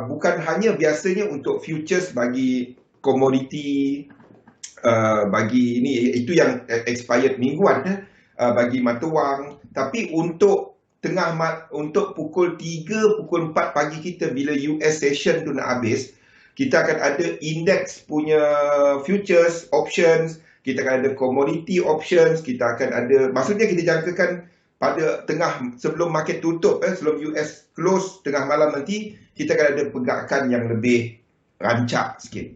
bukan hanya biasanya untuk futures bagi komoditi, bagi ini itu yang expired mingguan, bagi mata wang, tapi untuk untuk pukul 3, pukul 4 pagi kita bila US session tu nak habis, kita akan ada index punya futures, options, kita akan ada commodity options, kita akan ada, maksudnya kita jangkakan pada tengah sebelum market tutup, sebelum US close tengah malam nanti, kita akan ada pergerakan yang lebih rancak sikit.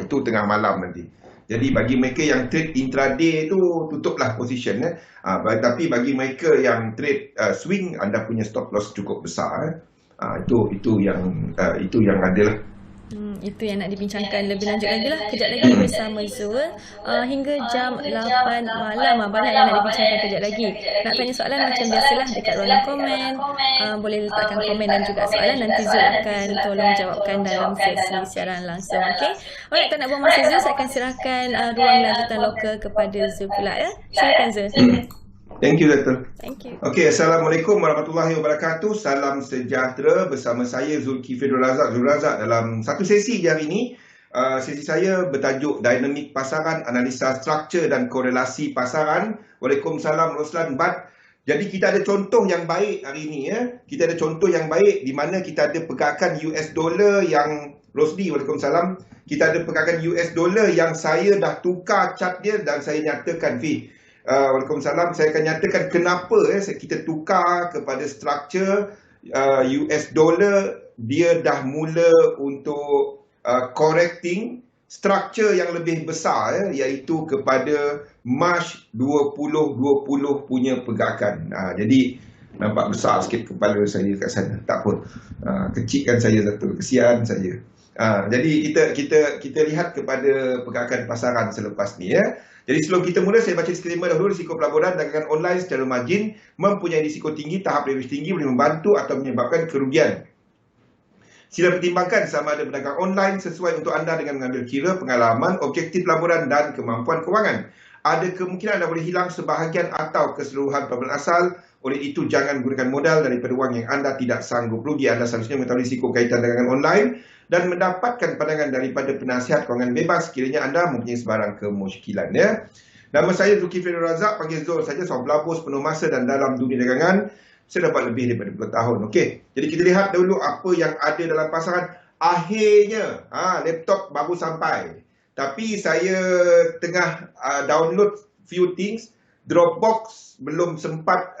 Itu tengah malam nanti. Jadi bagi mereka yang trade intraday tu tutuplah position. Tapi bagi mereka yang trade swing, anda punya stop loss cukup besar. Itu yang adalah. Itu yang nak dibincangkan lebih lanjut lagi lah kejap lagi bersama Zul hingga jam 8 malam. Banyak yang nak dibincangkan kejap lagi. Nak tanya soalan macam biasalah dekat ruangan komen, boleh letakkan komen dan juga soalan, nanti Zul akan tolong jawabkan dalam sesi siaran langsung. Okay? Alright, tak nak buang masa Zul, saya akan serahkan ruang lanjutan lokal kepada Zul pula ya. Silakan Zul. Thank you, Dato'. Thank you. Okey, Assalamualaikum warahmatullahi wabarakatuh. Salam sejahtera bersama saya Zulkifli Zul Razak dalam satu sesi hari ini. Sesi saya bertajuk Dinamik Pasaran, Analisa Struktur dan Korelasi Pasaran. Waalaikumsalam Roslan Bad. Jadi kita ada contoh yang baik hari ini ya. Kita ada contoh yang baik di mana kita ada pergerakan US dollar yang Rosdi, waalaikumsalam. Kita ada pergerakan US dollar yang saya dah tukar chart dia dan saya nyatakan Waalaikumsalam. Saya akan nyatakan kenapa kita tukar kepada struktur US dollar. Dia dah mula untuk correcting struktur yang lebih besar iaitu kepada March 2020 punya pergerakan. Jadi nampak besar sikit kepala saya kat sana. Tak apa. Kecilkan saya satu. Kesian saya. Jadi kita lihat kepada pergerakan pasaran selepas ni ya. Jadi sebelum kita mula, saya baca disclaimer dahulu. Risiko pelaburan dagangan online secara margin mempunyai risiko tinggi, tahap leverage tinggi, boleh membantu atau menyebabkan kerugian. Sila pertimbangkan sama ada berdagang online sesuai untuk anda dengan mengambil kira pengalaman, objektif pelaburan dan kemampuan kewangan. Ada kemungkinan anda boleh hilang sebahagian atau keseluruhan pelaburan asal. Oleh itu, jangan gunakan modal daripada wang yang anda tidak sanggup rugi. Anda seharusnya mengetahui risiko kaitan dagangan online dan mendapatkan pandangan daripada penasihat kewangan bebas sekiranya anda mempunyai sebarang kemusykilan ya. Nama saya Zulkifli Zul Razak, panggil Zul saja, seorang pelabur penuh masa dan dalam dunia dagangan. Saya dapat lebih daripada 10 tahun. Okey. Jadi kita lihat dahulu apa yang ada dalam pasaran. Akhirnya laptop baru sampai. Tapi saya tengah download few things. Dropbox belum sempat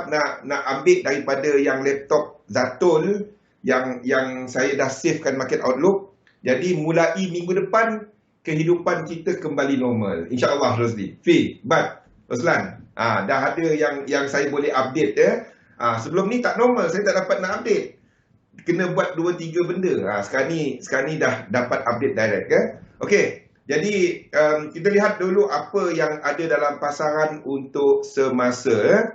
nak ambil daripada yang laptop Zatul yang saya dah savekan market outlook. Jadi mulai minggu depan kehidupan kita kembali normal, insya-Allah. Rosdi, Roslan, dah ada yang saya boleh update ya. Sebelum ni tak normal, saya tak dapat nak update. Kena buat 2-3 benda. Sekarang ni dah dapat update direct ya. Okey. Jadi kita lihat dulu apa yang ada dalam pasaran untuk semasa.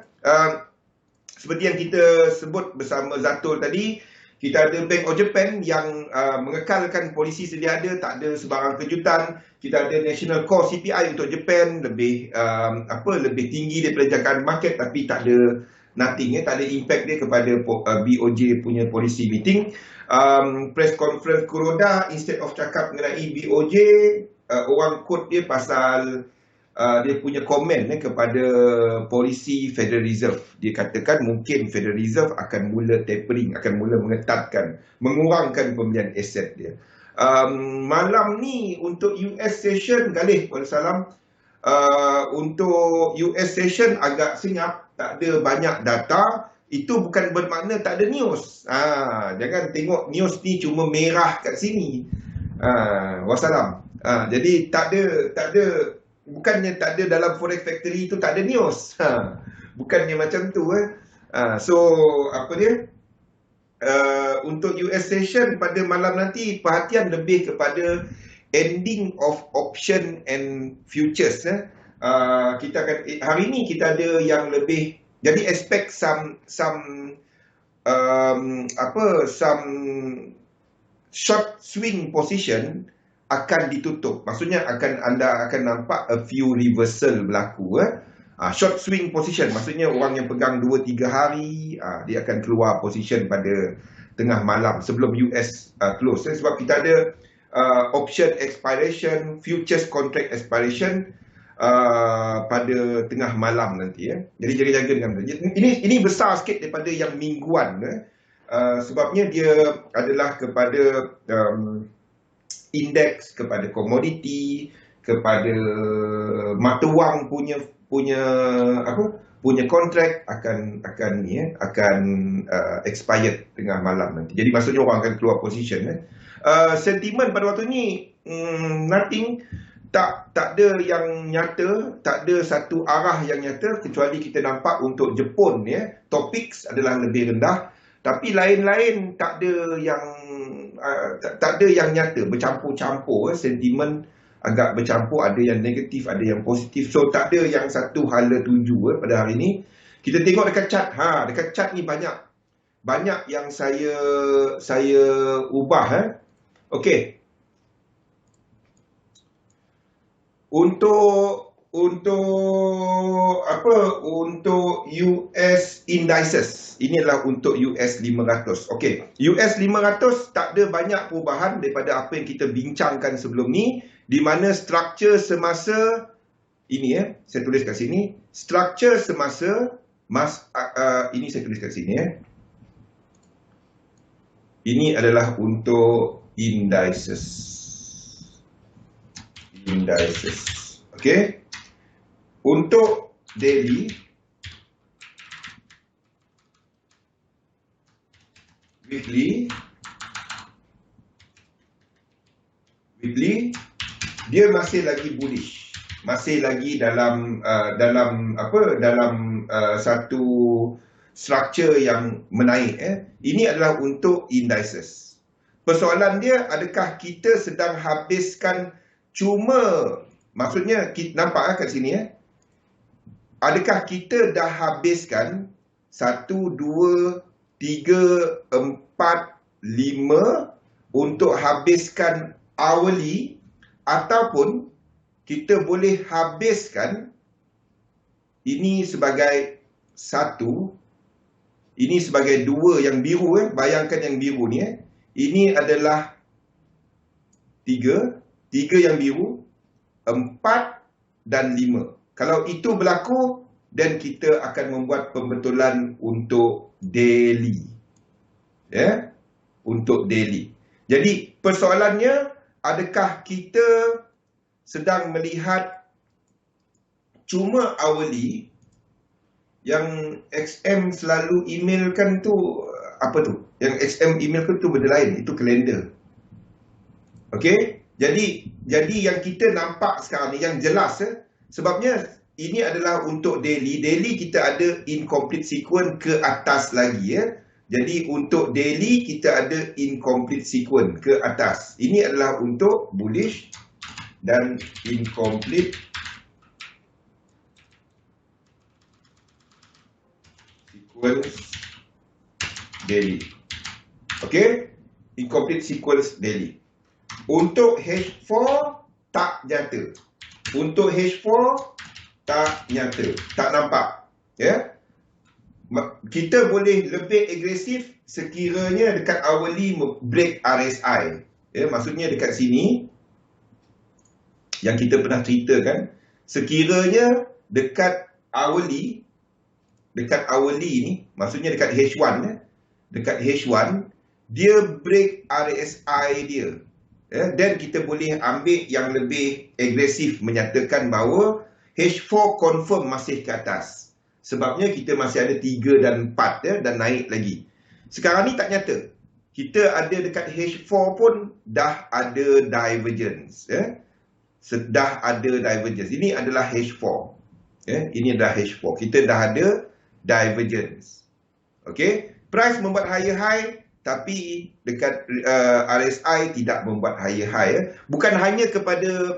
Seperti yang kita sebut bersama Zatul tadi, kita ada Bank of Japan yang mengekalkan polisi sedia ada, tak ada sebarang kejutan. Kita ada National Core CPI untuk Japan lebih tinggi daripada jangkaan market, tapi tak ada tak ada impact dia kepada BOJ punya policy meeting. Press conference Kuroda, instead of cakap mengenai BOJ, orang quote dia pasal dia punya komen kepada polisi Federal Reserve. Dia katakan mungkin Federal Reserve akan mula tapering, akan mula mengetatkan, mengurangkan pembelian aset dia. Malam ni untuk US session, Galih, waalaikumsalam. Untuk US session agak senyap, tak ada banyak data. Itu bukan bermakna tak ada news. Jangan tengok news ni cuma merah kat sini. Wassalam. Jadi tak ada, bukannya tak ada dalam Forex Factory tu tak ada news. Bukannya macam tu. So apa dia? Untuk US session pada malam nanti, perhatian lebih kepada ending of option and futures. Kita akan hari ni kita ada yang lebih, jadi expect some short swing position akan ditutup. Maksudnya anda akan nampak a few reversal berlaku. Short swing position maksudnya orang yang pegang 2-3 hari, dia akan keluar position pada tengah malam sebelum US close. Sebab kita ada option expiration, futures contract expiration pada tengah malam nanti. Jadi jaga-jaga dengan ini besar sikit daripada yang mingguan. Sebabnya dia adalah kepada indeks, kepada komoditi, kepada mata wang punya kontrak akan expired tengah malam nanti. Jadi maksudnya orang akan keluar position. Sentimen pada waktu ni nothing, tak ada yang nyata, tak ada satu arah yang nyata, kecuali kita nampak untuk Jepun topics adalah lebih rendah, tapi lain-lain tak ada yang nyata, bercampur-campur. Sentimen agak bercampur, ada yang negatif, ada yang positif. So tak ada yang satu hala tuju pada hari ini. Kita tengok dekat chart. Dekat chart ni banyak yang saya ubah. Okey. Untuk US indices. Ini adalah untuk US 500. Okey, US 500 tak ada banyak perubahan daripada apa yang kita bincangkan sebelum ni, di mana struktur semasa ini saya tulis kat sini, struktur semasa ini saya tulis kat sini Ini adalah untuk indices. Okey. Untuk daily, weekly, dia masih lagi bullish, masih lagi dalam satu struktur yang menaik. Ini adalah untuk indices. Persoalan dia, adakah kita sedang habiskan maksudnya kita nampak kat sini adakah kita dah habiskan 1, 2, 3, 4, 5 untuk habiskan hourly, ataupun kita boleh habiskan ini sebagai 1, ini sebagai 2 yang biru. Bayangkan yang biru ni ini adalah 3 yang biru, 4 dan 5. Kalau itu berlaku, dan kita akan membuat pembetulan untuk daily. Untuk daily. Jadi persoalannya, adakah kita sedang melihat cuma hourly? Yang XM selalu emailkan tu apa tu? Yang XM emailkan tu benda lain, itu kalender. Okey? Jadi yang kita nampak sekarang ni yang jelas sebabnya ini adalah untuk daily. Daily kita ada incomplete sequence ke atas lagi Jadi untuk daily kita ada incomplete sequence ke atas. Ini adalah untuk bullish dan incomplete sequence daily. Okey? Incomplete sequence daily. Untuk H4 tak nyata. Untuk H4 tak nyata. Tak nampak. Kita boleh lebih agresif sekiranya dekat hourly break RSI. Maksudnya dekat sini yang kita pernah ceritakan, sekiranya dekat hourly ni, maksudnya dekat H1 dia break RSI dia. Dan kita boleh ambil yang lebih agresif, menyatakan bahawa H4 confirm masih ke atas. Sebabnya kita masih ada 3 dan 4 dan naik lagi. Sekarang ni tak nyata. Kita ada dekat H4 pun dah ada divergence. Dah ada divergence. Ini adalah H4. Ini adalah H4. Kita dah ada divergence. Okey. Price membuat higher high, tapi dekat RSI tidak membuat higher high. Bukan hanya kepada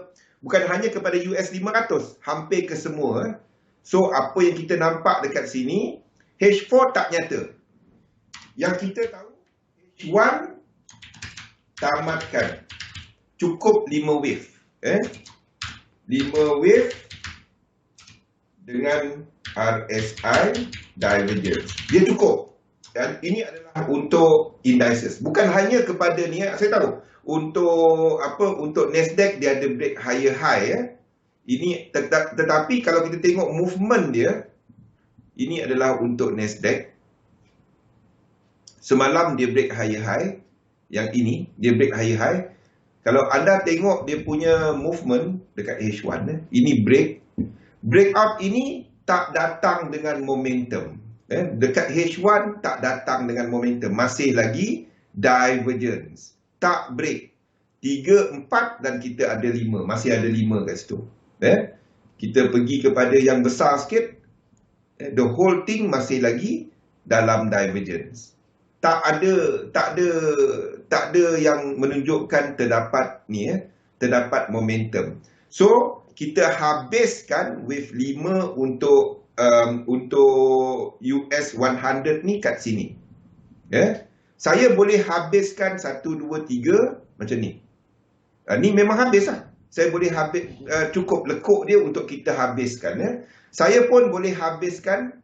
US 500, hampir ke semua. So apa yang kita nampak dekat sini, H4 tak nyata. Yang kita tahu, H1 tamatkan. Cukup 5 wave. 5 wave dengan RSI divergence. Dia cukup. Dan ini adalah untuk indices. Bukan hanya kepada ni, saya tahu untuk Nasdaq dia ada break higher high ya. Ini tetapi kalau kita tengok movement dia, ini adalah untuk Nasdaq. Semalam dia break higher high. Yang ini dia break higher high. Kalau anda tengok dia punya movement dekat H1, ini breakout ini tak datang dengan momentum. Dekat H1 tak datang dengan momentum, masih lagi divergence, tak break 3, 4 dan kita ada 5, masih ada 5 kat situ. Kita pergi kepada yang besar sikit, the whole thing masih lagi dalam divergence. Tak ada yang menunjukkan terdapat terdapat momentum. So kita habiskan wave 5 untuk US 100 ni kat sini. Saya boleh habiskan 1, 2, 3 macam ni. Ni memang habis lah. Saya boleh habis, cukup lekuk dia untuk kita habiskan. Saya pun boleh habiskan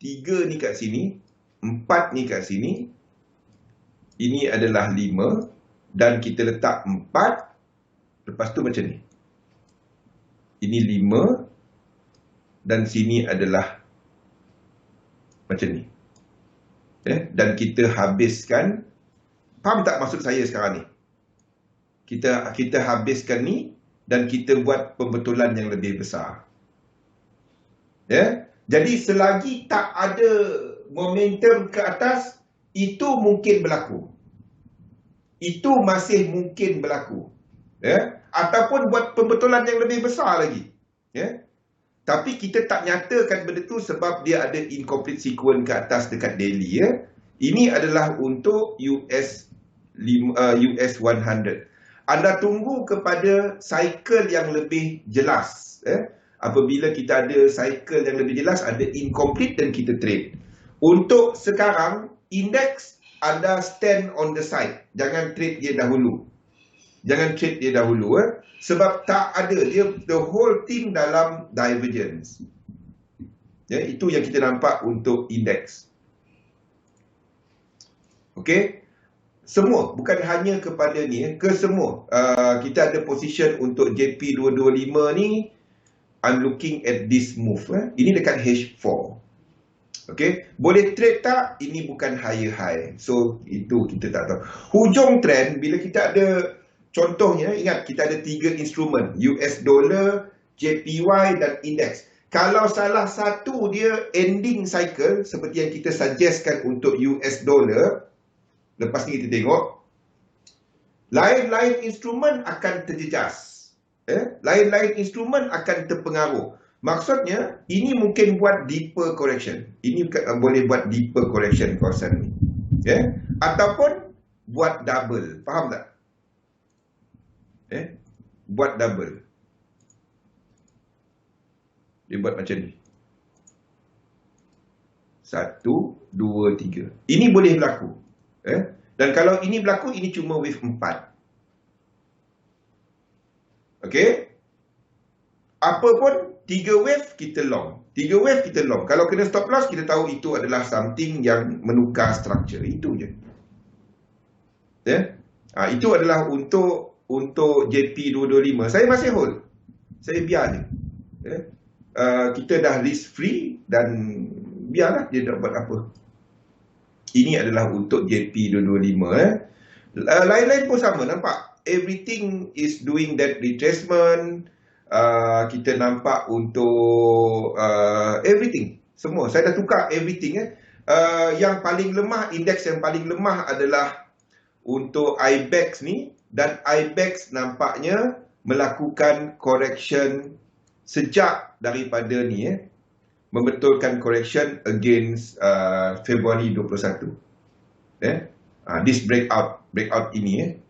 3 ni kat sini, 4 ni kat sini. Ini adalah 5 dan kita letak 4. Lepas tu macam ni. Ini 5 dan sini adalah macam ni. Dan kita habiskan. Faham tak maksud saya sekarang ni? Kita habiskan ni dan kita buat pembetulan yang lebih besar. Jadi selagi tak ada momentum ke atas, itu mungkin berlaku. Itu masih mungkin berlaku. Ataupun buat pembetulan yang lebih besar lagi. Tapi kita tak nyatakan benda tu sebab dia ada incomplete sequence ke atas dekat daily. Ini adalah untuk US 100. Anda tunggu kepada cycle yang lebih jelas. Apabila kita ada cycle yang lebih jelas, ada incomplete dan kita trade. Untuk sekarang, indeks anda stand on the side. Jangan trade dia dahulu. Sebab tak ada, dia the whole thing dalam divergence. Itu yang kita nampak untuk indeks. Okey. Semua, bukan hanya kepada ni, ke semua. Kita ada position untuk JP225 ni. I'm looking at this move. Ini dekat H4. Okey, boleh trade tak? Ini bukan higher high. So itu kita tak tahu. Hujung trend bila kita ada, contohnya ingat kita ada 3 instrumen, US dollar, JPY dan index. Kalau salah satu dia ending cycle seperti yang kita suggestkan untuk US dollar, lepas ni kita tengok lain-lain instrumen akan terjejas. Lain-lain instrumen akan terpengaruh. Maksudnya, ini mungkin buat deeper correction. Ini boleh buat deeper correction kawasan ni. Ataupun buat double. Faham tak? Buat double. Dia buat macam ni. 1, 2, 3. Ini boleh berlaku. Dan kalau ini berlaku, ini cuma wave 4. Okey? Apa pun, 3 wave kita long. 3 wave kita long. Kalau kena stop loss, kita tahu itu adalah something yang menukar structure. Itu je. Itu adalah untuk JP225. Saya masih hold. Saya biar je. Kita dah risk free dan biarlah dia nak buat apa. Ini adalah untuk JP225. Lain-lain pun sama, nampak? Everything is doing that retracement. Kita nampak untuk everything. Semua. Saya dah tukar everything. Yang paling lemah, indeks yang paling lemah adalah untuk IBEX ni. Dan IBEX nampaknya melakukan correction sejak daripada ni. Membetulkan correction against Februari 21. This breakout ini.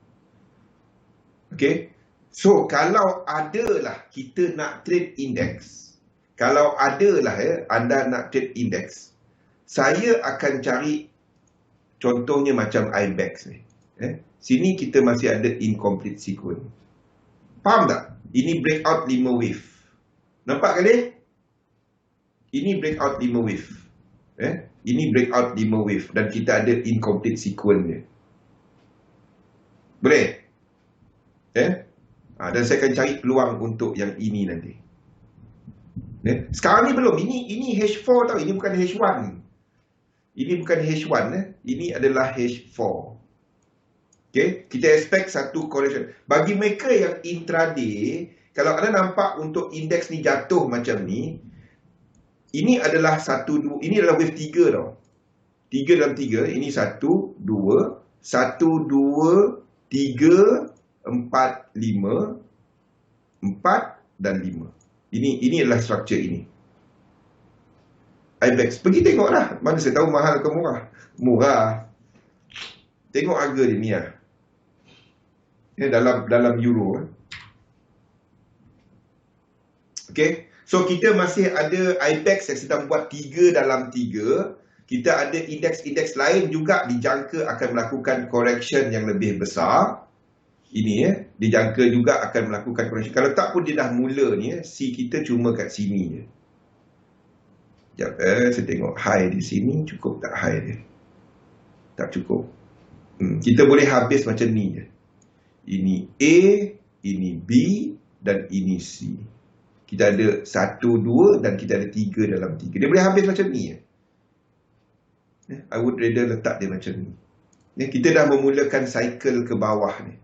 Okay. So, kalau adalah kita nak trade index, kalau adalah anda nak trade index, saya akan cari contohnya macam IBEX ni. Sini kita masih ada incomplete sequence. Faham tak? Ini breakout 5 wave. Nampak kali? Ini breakout 5 wave. Ini breakout 5 wave dan kita ada incomplete sequence dia. Boleh? Dan saya akan cari peluang untuk yang ini nanti. Sekarang ni belum. Ini H4 tau. Ini bukan H1. Ini bukan H1. Ini adalah H4. Okay? Kita expect satu correction. Bagi mereka yang intraday, kalau anda nampak untuk indeks ni jatuh macam ni, ini adalah ini adalah wave 3 tau. 3 dalam 3. Ini 1, 2, 1, 2, 3, 4, 5, 4 dan 5. Ini adalah struktur ini. IBEX. Pergi tengoklah. Mana saya tahu mahal ke murah. Murah. Tengok harga dia ni lah. Dalam euro. Okay. So kita masih ada IBEX yang sedang buat 3 dalam 3. Kita ada indeks-indeks lain juga dijangka akan melakukan correction yang lebih besar. Ini dijangka juga akan melakukan correction. Kalau tak pun dia dah mula ni, C kita cuma kat sini je. Sekejap, saya tengok high di sini, cukup tak high dia? Tak cukup. Kita boleh habis macam ni je. Ini A, ini B dan ini C. Kita ada 1, 2 dan kita ada 3 dalam 3. Dia boleh habis macam ni je. I would rather letak dia macam ni. Kita dah memulakan cycle ke bawah ni.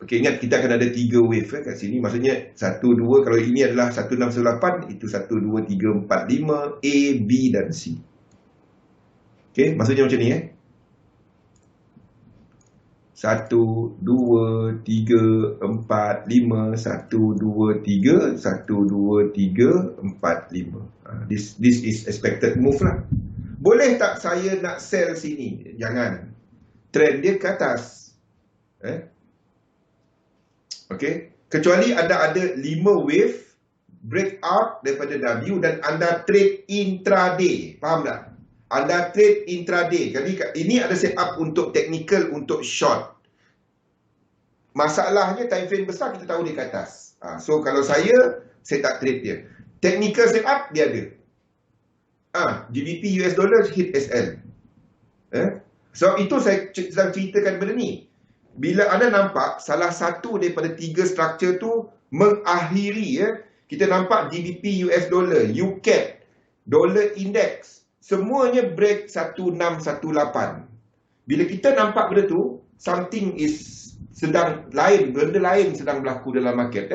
Okey, ingat kita akan ada 3 wave kat sini. Maksudnya 1, 2, kalau ini adalah 1618, itu 1, 2, 3, 4, 5, A, B dan C. Okey, maksudnya macam ni 1, 2, 3, 4, 5, 1, 2, 3, 1, 2, 3, 4, 5. This is expected move lah. Boleh tak saya nak sell sini? Jangan. Trend dia ke atas. Okey. Kecuali anda ada 5 wave breakout daripada W dan anda trade intraday. Faham tak? Anda trade intraday. Jadi ini ada setup untuk technical, untuk short. Masalahnya time frame besar kita tahu dia ke atas. So kalau saya tak trade dia. Technical setup dia ada. GBP US dollar hit SL. So itu saya sedang ceritakan benda ni. Bila anda nampak salah satu daripada 3 struktur tu mengakhiri, kita nampak GBP US dollar, UCAD, dollar index, semuanya break 1618. Bila kita nampak benda tu, something is sedang lain, benda lain sedang berlaku dalam market.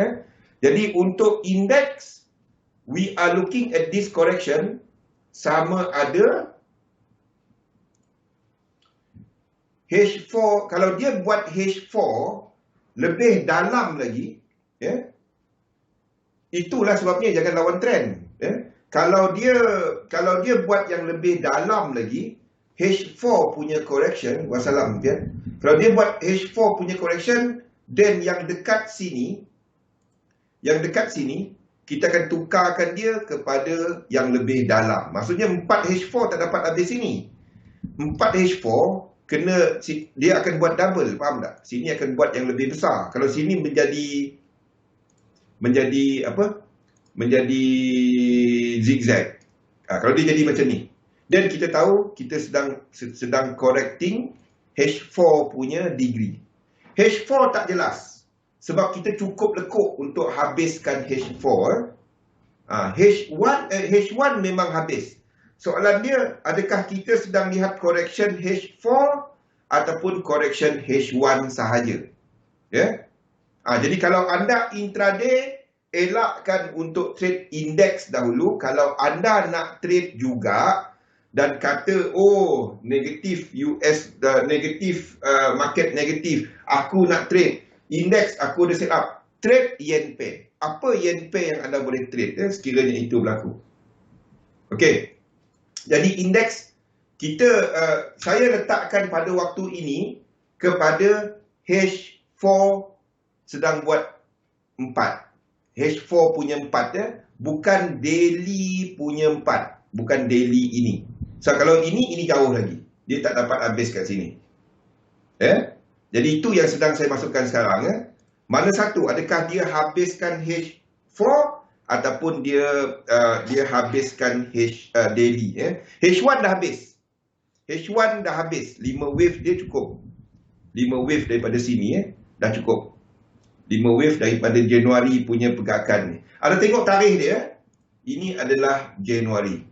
Jadi untuk index, we are looking at this correction sama ada H4, kalau dia buat H4 lebih dalam lagi, itulah sebabnya jangan lawan trend. Kalau dia buat yang lebih dalam lagi, H4 punya correction, wassalam, kalau dia buat H4 punya correction, then yang dekat sini, kita akan tukarkan dia kepada yang lebih dalam. Maksudnya 4H4 tak dapat habis sini. 4H4 kena, dia akan buat double, faham tak? Sini akan buat yang lebih besar. Kalau sini menjadi zigzag. Kalau dia jadi macam ni. Dan kita tahu kita sedang correcting H4 punya degree. H4 tak jelas. Sebab kita cukup lekuk untuk habiskan H4. H1 memang habis. Soalan dia, adakah kita sedang lihat correction H4 ataupun correction H1 sahaja? Jadi kalau anda intraday, elakkan untuk trade index dahulu. Kalau anda nak trade juga dan kata, oh, negatif US, negatif, market negatif, aku nak trade index, aku ada set up, trade yen pair. Apa yen pair yang anda boleh trade sekiranya itu berlaku? Okey. Jadi indeks kita, saya letakkan pada waktu ini kepada H4 sedang buat 4. H4 punya 4 bukan daily punya 4. Bukan daily ini. So kalau ini jauh lagi. Dia tak dapat habis kat sini. Jadi itu yang sedang saya masukkan sekarang. Mana satu? Adakah dia habiskan H4 ataupun dia habiskan daily. H1 dah habis. H1 dah habis. 5 wave dia cukup. 5 wave daripada sini dah cukup. 5 wave daripada Januari punya pergerakan ni. Ada tengok tarikh dia. Ini adalah Januari.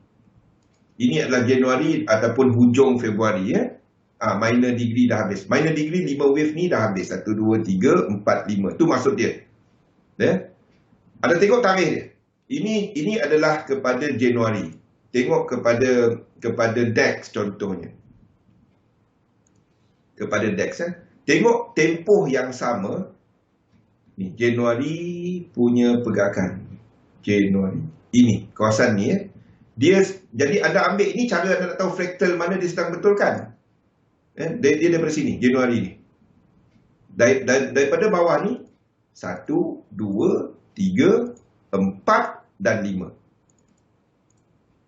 Ini adalah Januari ataupun hujung Februari minor degree dah habis. Minor degree 5 wave ni dah habis. 1, 2, 3, 4, 5. Tu maksud dia. Ada tengok tarikh dia. Ini adalah kepada Januari. Tengok kepada DAX contohnya. Kepada DAX tengok tempoh yang sama. Ni Januari punya pergerakan. Januari. Ini kawasan ni dia jadi anda ambil ini cara anda nak tahu fraktal mana dia sedang betulkan. Dia daripada sini Januari ni. Daripada bawah ni 1, 2, 3, 4 dan 5.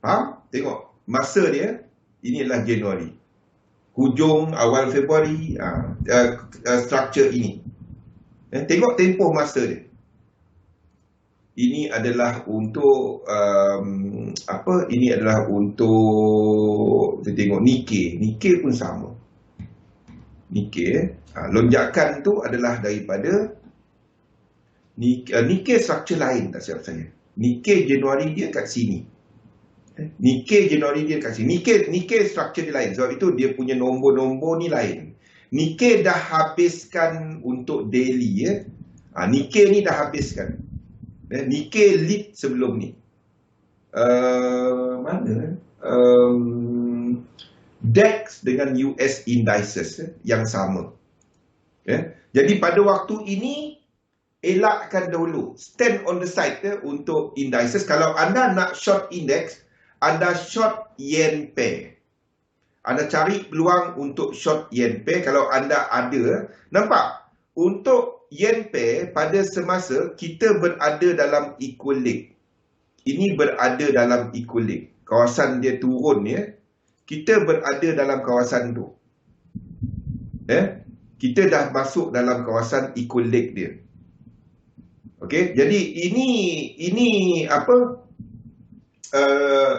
Faham? Tengok masa dia ini adalah Januari. Hujung awal Februari structure ini. Tengok tempoh masa dia. Ini adalah untuk ini adalah untuk kita tengok Nikkei pun sama. Nikkei lonjakan tu adalah daripada Nikkei structure lain tak silap saya. Nikkei Januari dia kat sini. Nikkei Januari dia kat sini. Nikkei structure dia lain. Sebab itu dia punya nombor-nombor ni lain. Nikkei dah habiskan untuk daily Nikkei ni dah habiskan. Nikkei lead sebelum ni. Mana? DAX dengan US indices yang sama. Jadi pada waktu ini elakkan dahulu. Stand on the side untuk indices. Kalau anda nak short index, anda short yen pair. Anda cari peluang untuk short yen pair kalau anda ada. Nampak? Untuk yen pair pada semasa kita berada dalam equal leg. Ini berada dalam equal leg. Kawasan dia turun kita berada dalam kawasan tu. Kita dah masuk dalam kawasan equal leg dia. Okey, jadi ini apa?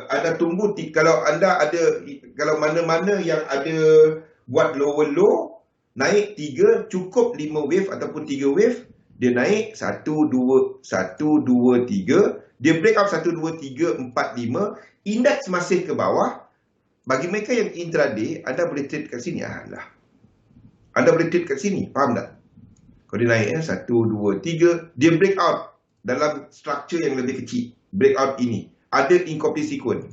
Anda tunggu kalau anda ada, kalau mana-mana yang ada buat lower low, naik 3, cukup 5 wave ataupun 3 wave, dia naik 1, 2, 3, dia break out 1, 2, 3, 4, 5, indeks masih ke bawah. Bagi mereka yang intraday, anda boleh trade kat sini. Anda boleh trade kat sini, faham tak? Kalau dia naik 1, 2, 3, dia break out dalam struktur yang lebih kecil. Break out ini ada incomplete sequence.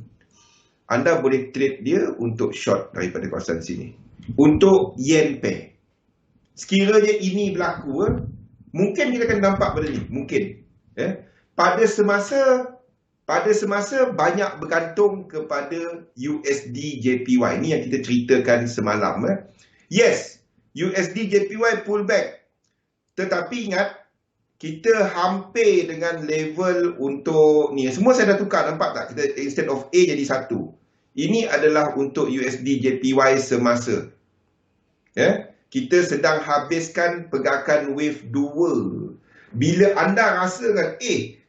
Anda boleh trade dia untuk short daripada kawasan sini. Untuk yen pair, sekiranya ini berlaku, mungkin kita akan nampak benda ni. Mungkin pada semasa banyak bergantung kepada USD JPY. Ini yang kita ceritakan semalam. Yes, USD JPY pull back. Tetapi ingat, kita hampir dengan level untuk ni. Semua saya dah tukar, nampak tak? Kita instead of A jadi 1. Ini adalah untuk USD JPY semasa. Kita sedang habiskan pergerakan wave 2. Bila anda rasakan,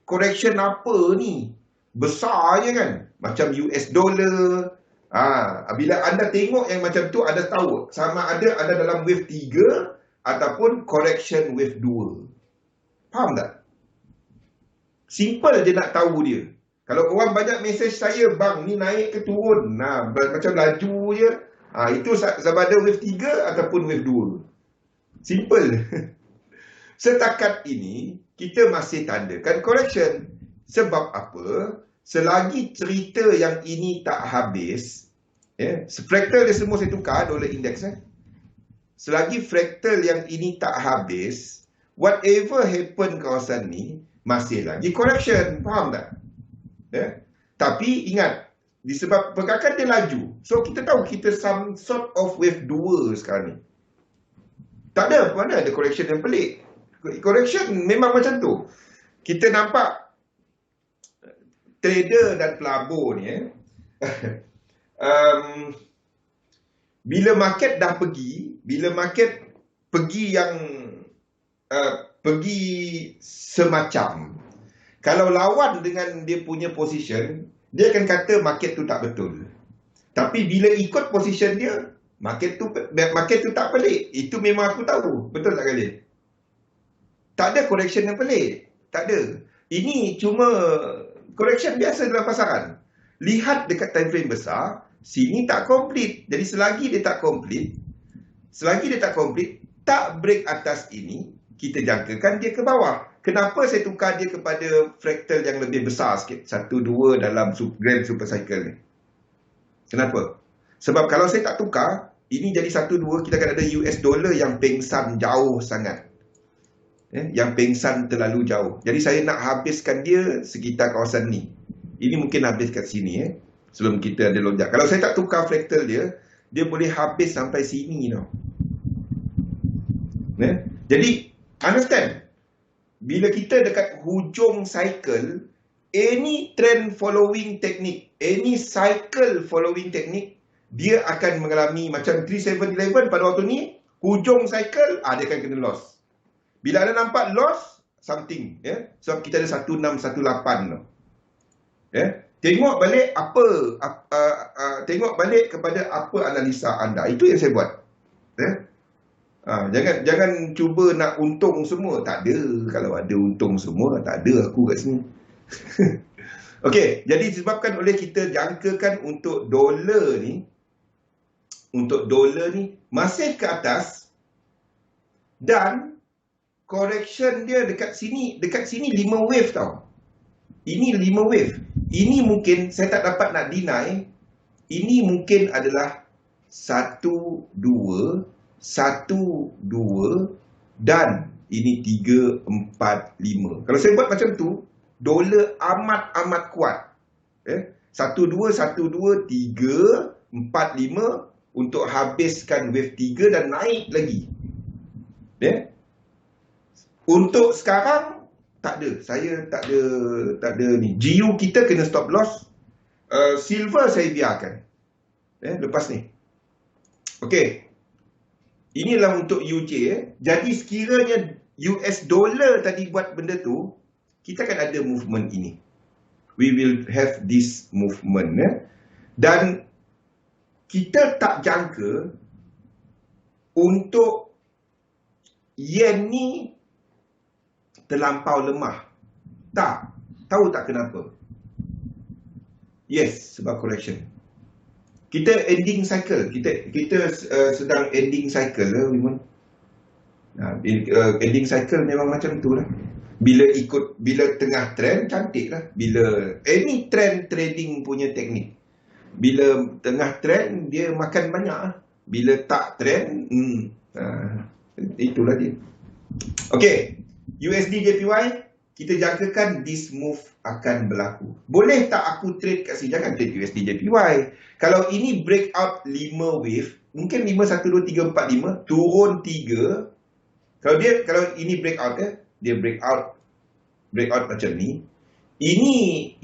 correction apa ni? Besar je kan? Macam US dollar. Bila anda tengok yang macam tu, anda tahu sama ada anda dalam wave 3 ataupun correction wave 2. Faham tak? Simple je nak tahu dia. Kalau orang banyak mesej saya, bang ni naik ke turun? Macam laju je. Itu sama ada wave 3 ataupun wave 2. Simple. Setakat ini, kita masih tandakan correction. Sebab apa? Selagi cerita yang ini tak habis, fractal dia semua saya tukar, dollar index. Selagi fractal yang ini tak habis, whatever happen kawasan ni, masih lagi correction. Faham tak? Tapi ingat, disebab pergerakan dia laju. So kita tahu kita some sort of wave 2 sekarang ni. Tak ada, mana ada correction yang pelik. Correction memang macam tu. Kita nampak trader dan pelabur ni bila market dah pergi, pergi semacam, Kalau lawan dengan dia punya position, dia akan kata market tu tak betul. Tapi bila ikut position dia, market tu tak pelik. Itu memang aku tahu. Betul tak Khalid? Tak ada correction yang pelik. Tak ada. Ini cuma correction biasa dalam pasaran. Lihat dekat time frame besar, sini tak complete. Jadi selagi dia tak complete, tak break atas ini, kita jangkakan dia ke bawah. Kenapa saya tukar dia kepada fractal yang lebih besar sikit? 1-2 dalam grand super cycle ni. Kenapa? Sebab kalau saya tak tukar, ini jadi 1-2, kita akan ada US dollar yang pengsan jauh sangat. Yang pengsan terlalu jauh. Jadi saya nak habiskan dia sekitar kawasan ni. Ini mungkin habis kat sini sebelum kita ada lonjak. Kalau saya tak tukar fractal dia, dia boleh habis sampai sini tau. Jadi understand, bila kita dekat hujung cycle, any trend following technique, any cycle following technique, dia akan mengalami macam 3711 pada waktu ni, hujung cycle, dia akan kena loss. Bila ada nampak loss, something. Sebab kita ada 1618 tu. Tengok balik tengok balik kepada apa analisa anda. Itu yang saya buat. Jangan cuba nak untung semua. Tak ada. Kalau ada untung semua, tak ada aku kat sini. Okey, jadi disebabkan oleh kita jangkakan untuk dolar ni masih ke atas, dan correction dia dekat sini 5 wave tau. Ini 5 wave. Ini mungkin saya tak dapat nak deny, ini mungkin adalah 1 2 dan ini 3 4 5. Kalau saya buat macam tu, dolar amat kuat. 1 2 3 4 5 untuk habiskan wave 3 dan naik lagi. Untuk sekarang tak ada. Saya tak ada ni. GU kita kena stop loss. Silver saya biarkan. Lepas ni. Okey. Inilah untuk UJ. Jadi sekiranya US dollar tadi buat benda tu, kita akan ada movement ini. We will have this movement. Dan kita tak jangka untuk yen ni terlampau lemah. Tak. Tahu tak kenapa? Yes, sebab correction. Kita ending cycle. Kita sedang ending cycle lah, Wiman. Ending cycle memang macam tu lah. Bila tengah trend, cantik lah. Bila any trend trading punya teknik. Bila tengah trend, dia makan banyak lah. Bila tak trend, itulah dia. Okey, USD JPY, kita jangkakan this move akan berlaku. Boleh tak aku trade kat sini? Jangan trade USD JPY. Kalau ini breakout 5 wave, mungkin 5, 1, 2, 3, 4, 5, turun 3. Kalau ini breakout, dia breakout macam ni. Ini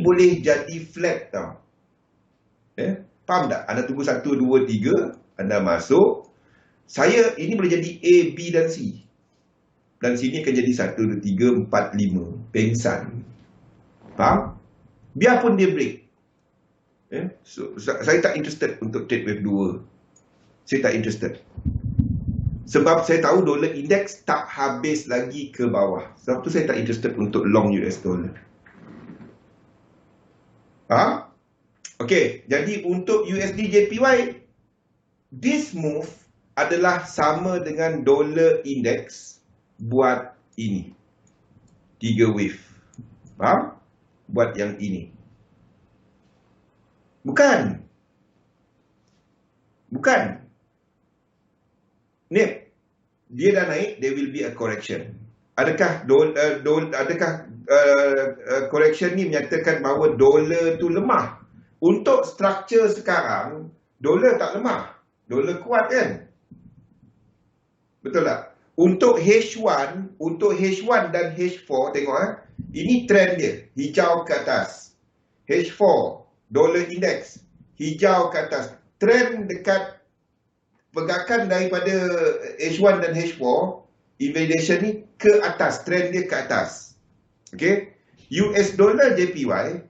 boleh jadi flat tau. Faham tak? Anda tunggu 1, 2, 3, anda masuk. Ini boleh jadi A, B dan C. Dan sini akan jadi 1, 2, 3, 4, 5. Pengsan. Faham? Biarpun dia break. Saya tak interested untuk trade wave 2. Saya tak interested. Sebab saya tahu dolar index tak habis lagi ke bawah. Sebab tu saya tak interested untuk long US dollar. Faham? Okey, jadi untuk USD JPY, this move adalah sama dengan dolar index buat ini. 3 wave. Faham? Buat yang ini. Bukan. Ni, dia dah naik, there will be a correction. Adakah correction ni menyatakan bahawa dolar tu lemah? Untuk struktur sekarang, dolar tak lemah. Dolar kuat kan? Betul tak? Untuk H1 dan H4, tengok ini trend dia, hijau ke atas. H4, dollar index, hijau ke atas. Trend dekat pergerakan daripada H1 dan H4, invalidation ni ke atas, trend dia ke atas. Okey. US dollar JPY,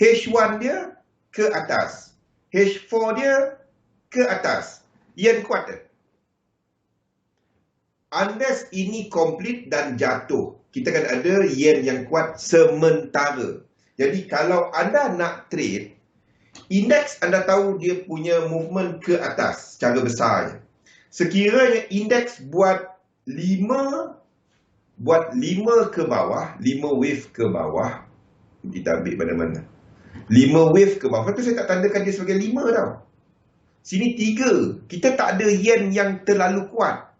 H1 dia ke atas, H4 dia ke atas. Yen kuat tak? Unless ini complete dan jatuh, kita akan ada yen yang kuat sementara. Jadi kalau anda nak trade, indeks anda tahu dia punya movement ke atas secara besar. Sekiranya indeks buat 5 ke bawah, 5 wave ke bawah, kita ambil mana-mana. 5 wave ke bawah. Lepas tu saya tak tandakan dia sebagai 5 tau. Sini 3. Kita tak ada yen yang terlalu kuat.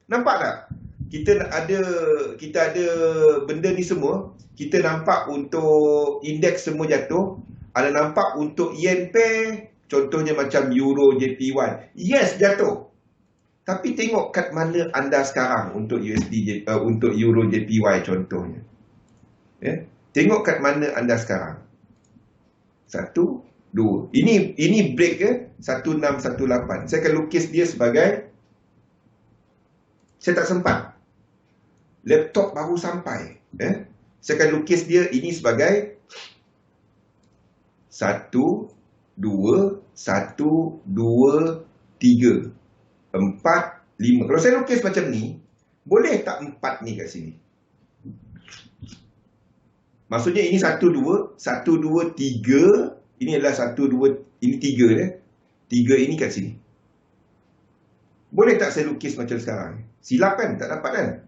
Nampak tak? Kita ada benda ni semua. Kita nampak untuk indeks semua jatuh. Ada nampak untuk yen pair, contohnya macam euro JPY. Yes, jatuh. Tapi tengok kat mana anda sekarang untuk untuk euro JPY contohnya. Ya? Tengok kat mana anda sekarang. 1, 2. Ini break ke? 1618. Saya akan lukis dia sebagai, saya tak sempat. Laptop baru sampai. Saya akan lukis dia ini sebagai 1, 2, 1, 2, 3, 4, 5. Kalau saya lukis macam ni, boleh tak 4 ni kat sini? Maksudnya ini 1, 2, 1, 2, 3. Ini adalah 1, 2, ini 3 dia. 3 ini kat sini. Boleh tak saya lukis macam sekarang? Silap kan? Tak dapat kan?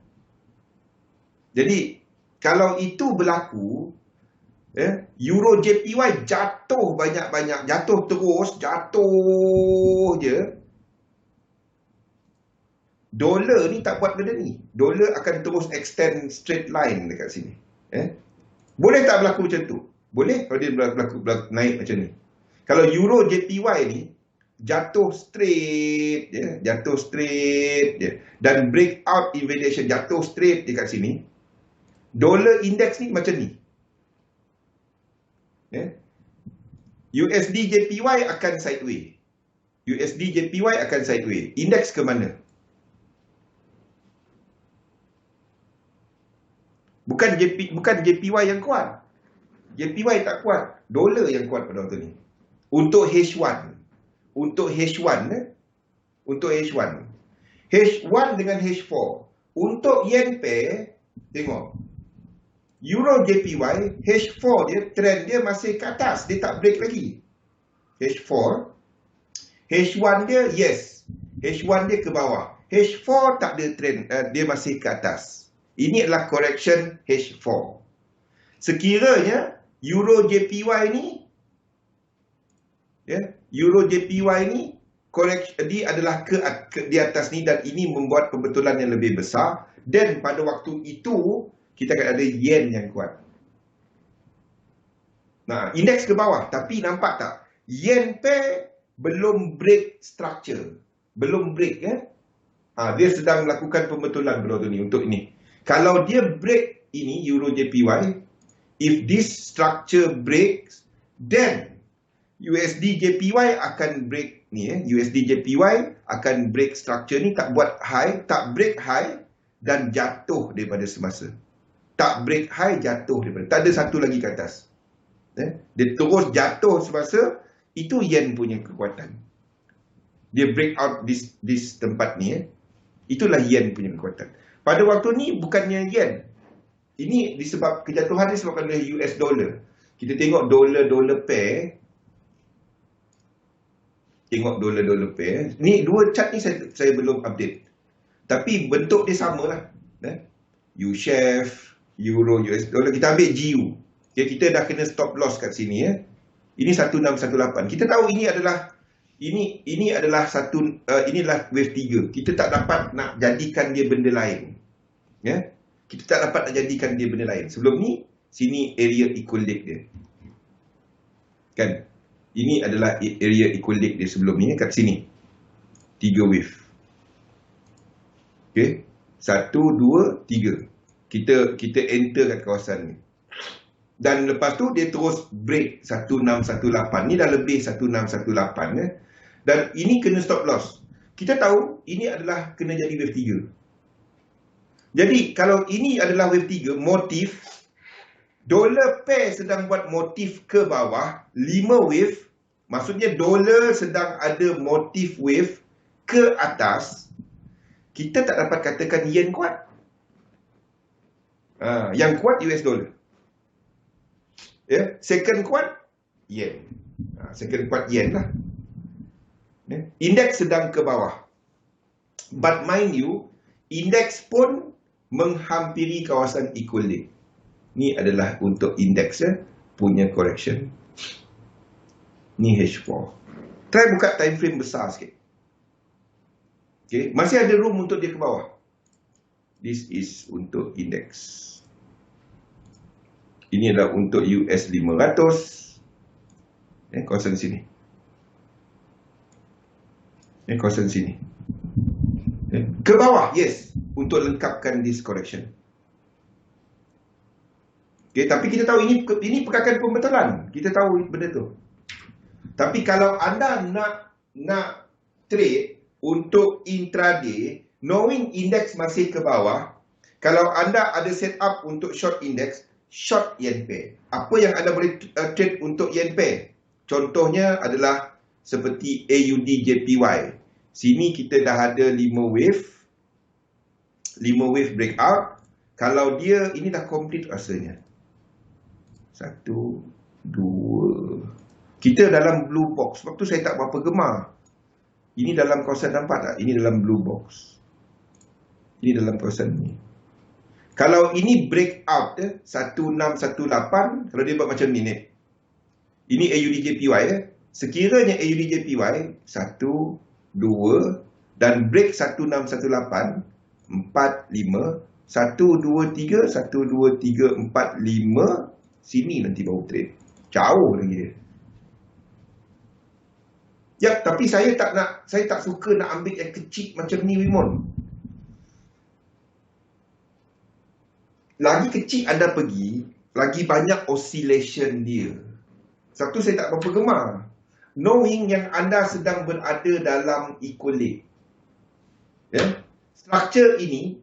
Jadi, kalau itu berlaku, euro JPY jatuh banyak-banyak, jatuh terus, jatuh je. Dolar ni tak buat benda ni. Dolar akan terus extend straight line dekat sini. Boleh tak berlaku macam tu? Boleh kalau dia berlaku naik macam ni. Kalau euro JPY ni jatuh straight je, jatuh straight je, dan breakout invalidation jatuh straight dekat sini. Dolar index ni macam ni. USD JPY akan sideways. USD JPY akan sideways. Indeks ke mana? Bukan JPY yang kuat. JPY tak kuat. Dolar yang kuat pada waktu ni. Untuk H1. Untuk H1 dengan H4. Untuk yen pair, tengok. Euro JPY, H4 dia, trend dia masih ke atas. Dia tak break lagi. H4. H1 dia, yes. H1 dia ke bawah. H4 tak ada trend, dia masih ke atas. Ini adalah correction H4. Sekiranya Euro JPY ni, Euro JPY ni, dia adalah di atas ni, dan ini membuat pembetulan yang lebih besar. Dan pada waktu itu, kita akan ada yen yang kuat. Nah, indeks ke bawah. Tapi nampak tak? Yen pair belum break structure. Belum break. Dia sedang melakukan pembetulan pada waktu ni untuk ini. Kalau dia break ini, Euro JPY, if this structure breaks, then USD JPY akan break ni. USD JPY akan break structure ni, tak buat high, tak break high dan jatuh daripada semasa. Tak break high, jatuh daripada. Tak ada satu lagi ke atas. Dia terus jatuh semasa, itu yen punya kekuatan. Dia break out this tempat ni. Itulah yen punya kekuatan. Pada waktu ni bukannya yen. Ini disebab kejatuhan ni disebabkan oleh US dollar. Kita tengok dollar pair. Tengok dollar pair. Ni dua chart ni saya belum update. Tapi bentuk dia samalah. U-shape, Euro, US dollar. Kita ambil GU. Kita dah kena stop loss kat sini. Ini 1618. Kita tahu ini adalah inilah wave 3. Kita tak dapat nak jadikan dia benda lain. Kita tak dapat nak jadikan dia benda lain. Sebelum ni, sini area equilibrium dia. Kan? Ini adalah area equilibrium dia sebelum ni, kat sini. 3 wave. Okey. 1, 2, 3. Kita enter kat kawasan ni. Dan lepas tu dia terus break 1618. Ni dah lebih 1618. Dan ini kena stop loss. Kita tahu ini adalah kena jadi wave 3. Jadi kalau ini adalah wave 3, motif, dollar pair sedang buat motif ke bawah, 5 wave, maksudnya dollar sedang ada motif wave ke atas, kita tak dapat katakan yen kuat. Yang kuat US dollar. Second kuat yen. Second kuat yen lah. Indeks sedang ke bawah. But mind you, indeks pun menghampiri kawasan equilibrium. Ni adalah untuk indeks punya correction. Ni H4. Try buka time frame besar sikit. Okay, masih ada room untuk dia ke bawah. This is untuk indeks. Ini adalah untuk US 500. Kawasan sini. Kawasan sini. Ke bawah, yes. Untuk lengkapkan this correction. Okay, tapi kita tahu ini pergerakan pembetulan. Kita tahu benda tu. Tapi kalau anda nak trade untuk intraday, knowing index masih ke bawah, kalau anda ada set up untuk short index, short yen pair. Apa yang anda boleh trade untuk yen pair? Contohnya adalah seperti AUD JPY. Sini kita dah ada 5 wave. 5 wave breakout. Kalau dia, ini dah complete rasanya. 1, 2. Kita dalam blue box. Sebab tu saya tak berapa gemar. Ini dalam kawasan, nampak tak? Ini dalam blue box. Ini dalam kawasan ni. Kalau ini breakout 1618, kalau dia buat macam ni. Ini AUD JPY. Sekiranya AUD JPY 1, 2 dan break 1618, 4, 5, 1, 2, 3, 1, 2, 3, 4, 5. Sini nanti baru trade. Jauh lagi dia. Ya, tapi saya tak suka nak ambil yang kecil macam ni, Wimon. Lagi kecil anda pergi, lagi banyak oscillation dia. Sebab tu saya tak berapa gemar. Knowing yang anda sedang berada dalam equilibrium. Ya? Structure ini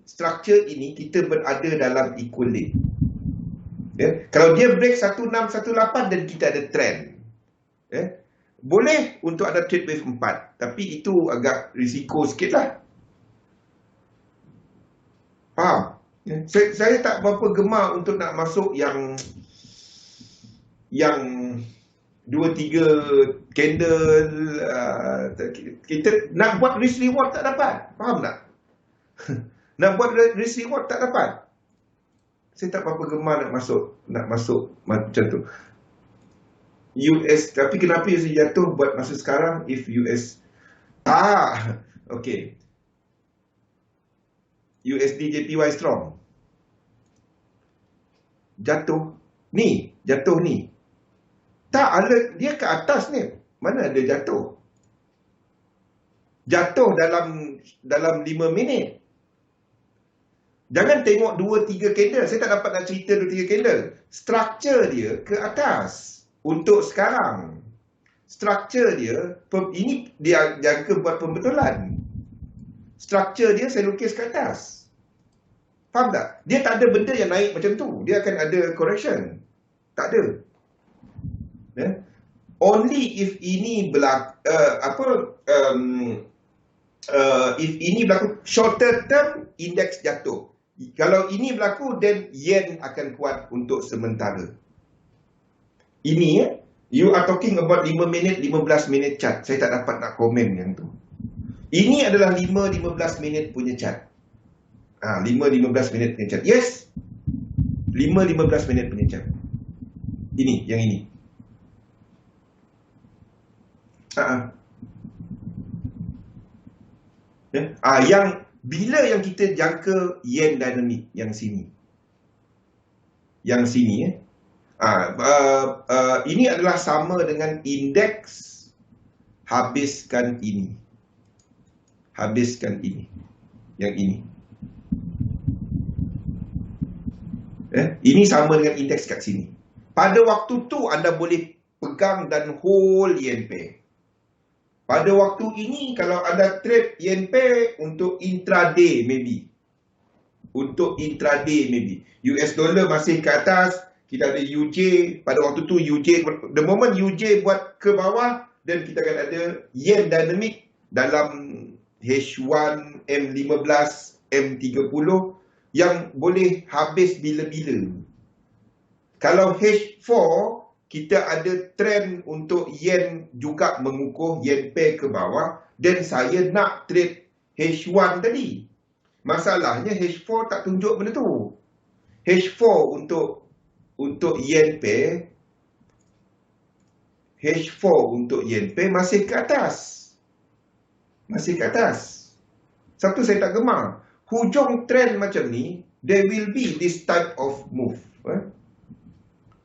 kita berada dalam equilibrium. Ya? Kalau dia break 1618 dan kita ada trend. Ya? Boleh untuk ada trade wave 4. Tapi itu agak risiko sikit lah. Faham? Ya? Saya tak berapa gemar untuk nak masuk yang 2-3 candle. Kita nak buat risk reward tak dapat. Faham tak? Nak buat risk reward tak dapat. Saya tak berapa gemar nak masuk macam tu. US, tapi kenapa US jatuh buat masa sekarang if US okay. USD JPY strong. Jatuh ni. Tak, dia ke atas ni. Mana ada jatuh? Jatuh dalam 5 minit. Jangan tengok 2-3 candle. Saya tak dapat nak cerita 2-3 candle. Structure dia ke atas. Untuk sekarang. Structure dia, ini dia jangka buat pembetulan. Structure dia saya lukis ke atas. Faham tak? Dia tak ada benda yang naik macam tu. Dia akan ada correction. Tak ada. Only if ini if ini berlaku shorter term, indeks jatuh. Kalau ini berlaku, then yen akan kuat untuk sementara. Ini you are talking about 5 minit, 15 minit chart. Saya tak dapat nak komen yang tu. Ini adalah 5-15 minit punya chart. 5-15 minit punya chart. Yes. 5-15 minit punya chart. Ini, yang ini. Yang bila yang kita jangka yen dynamic yang sini. Yang sini ini adalah sama dengan indeks habiskan ini. Habiskan ini. Yang ini. Ini sama dengan indeks kat sini. Pada waktu tu anda boleh pegang dan hold yen pair. Pada waktu ini kalau anda trade yen pair untuk intraday maybe. untuk intraday maybe. US dollar masih ke atas, kita ada UJ, pada waktu tu UJ, the moment UJ buat ke bawah, dan kita akan ada yen dynamic dalam H1, M15, M30 yang boleh habis bila-bila. Kalau H4, kita ada trend untuk yen juga mengukuh yen pair ke bawah, dan saya nak trade H1 tadi. Masalahnya H4 tak tunjuk benda tu. H4 untuk yen pair, H4 untuk yen pair masih ke atas. Masih ke atas. Satu saya tak gemar. Hujung trend macam ni, there will be this type of move.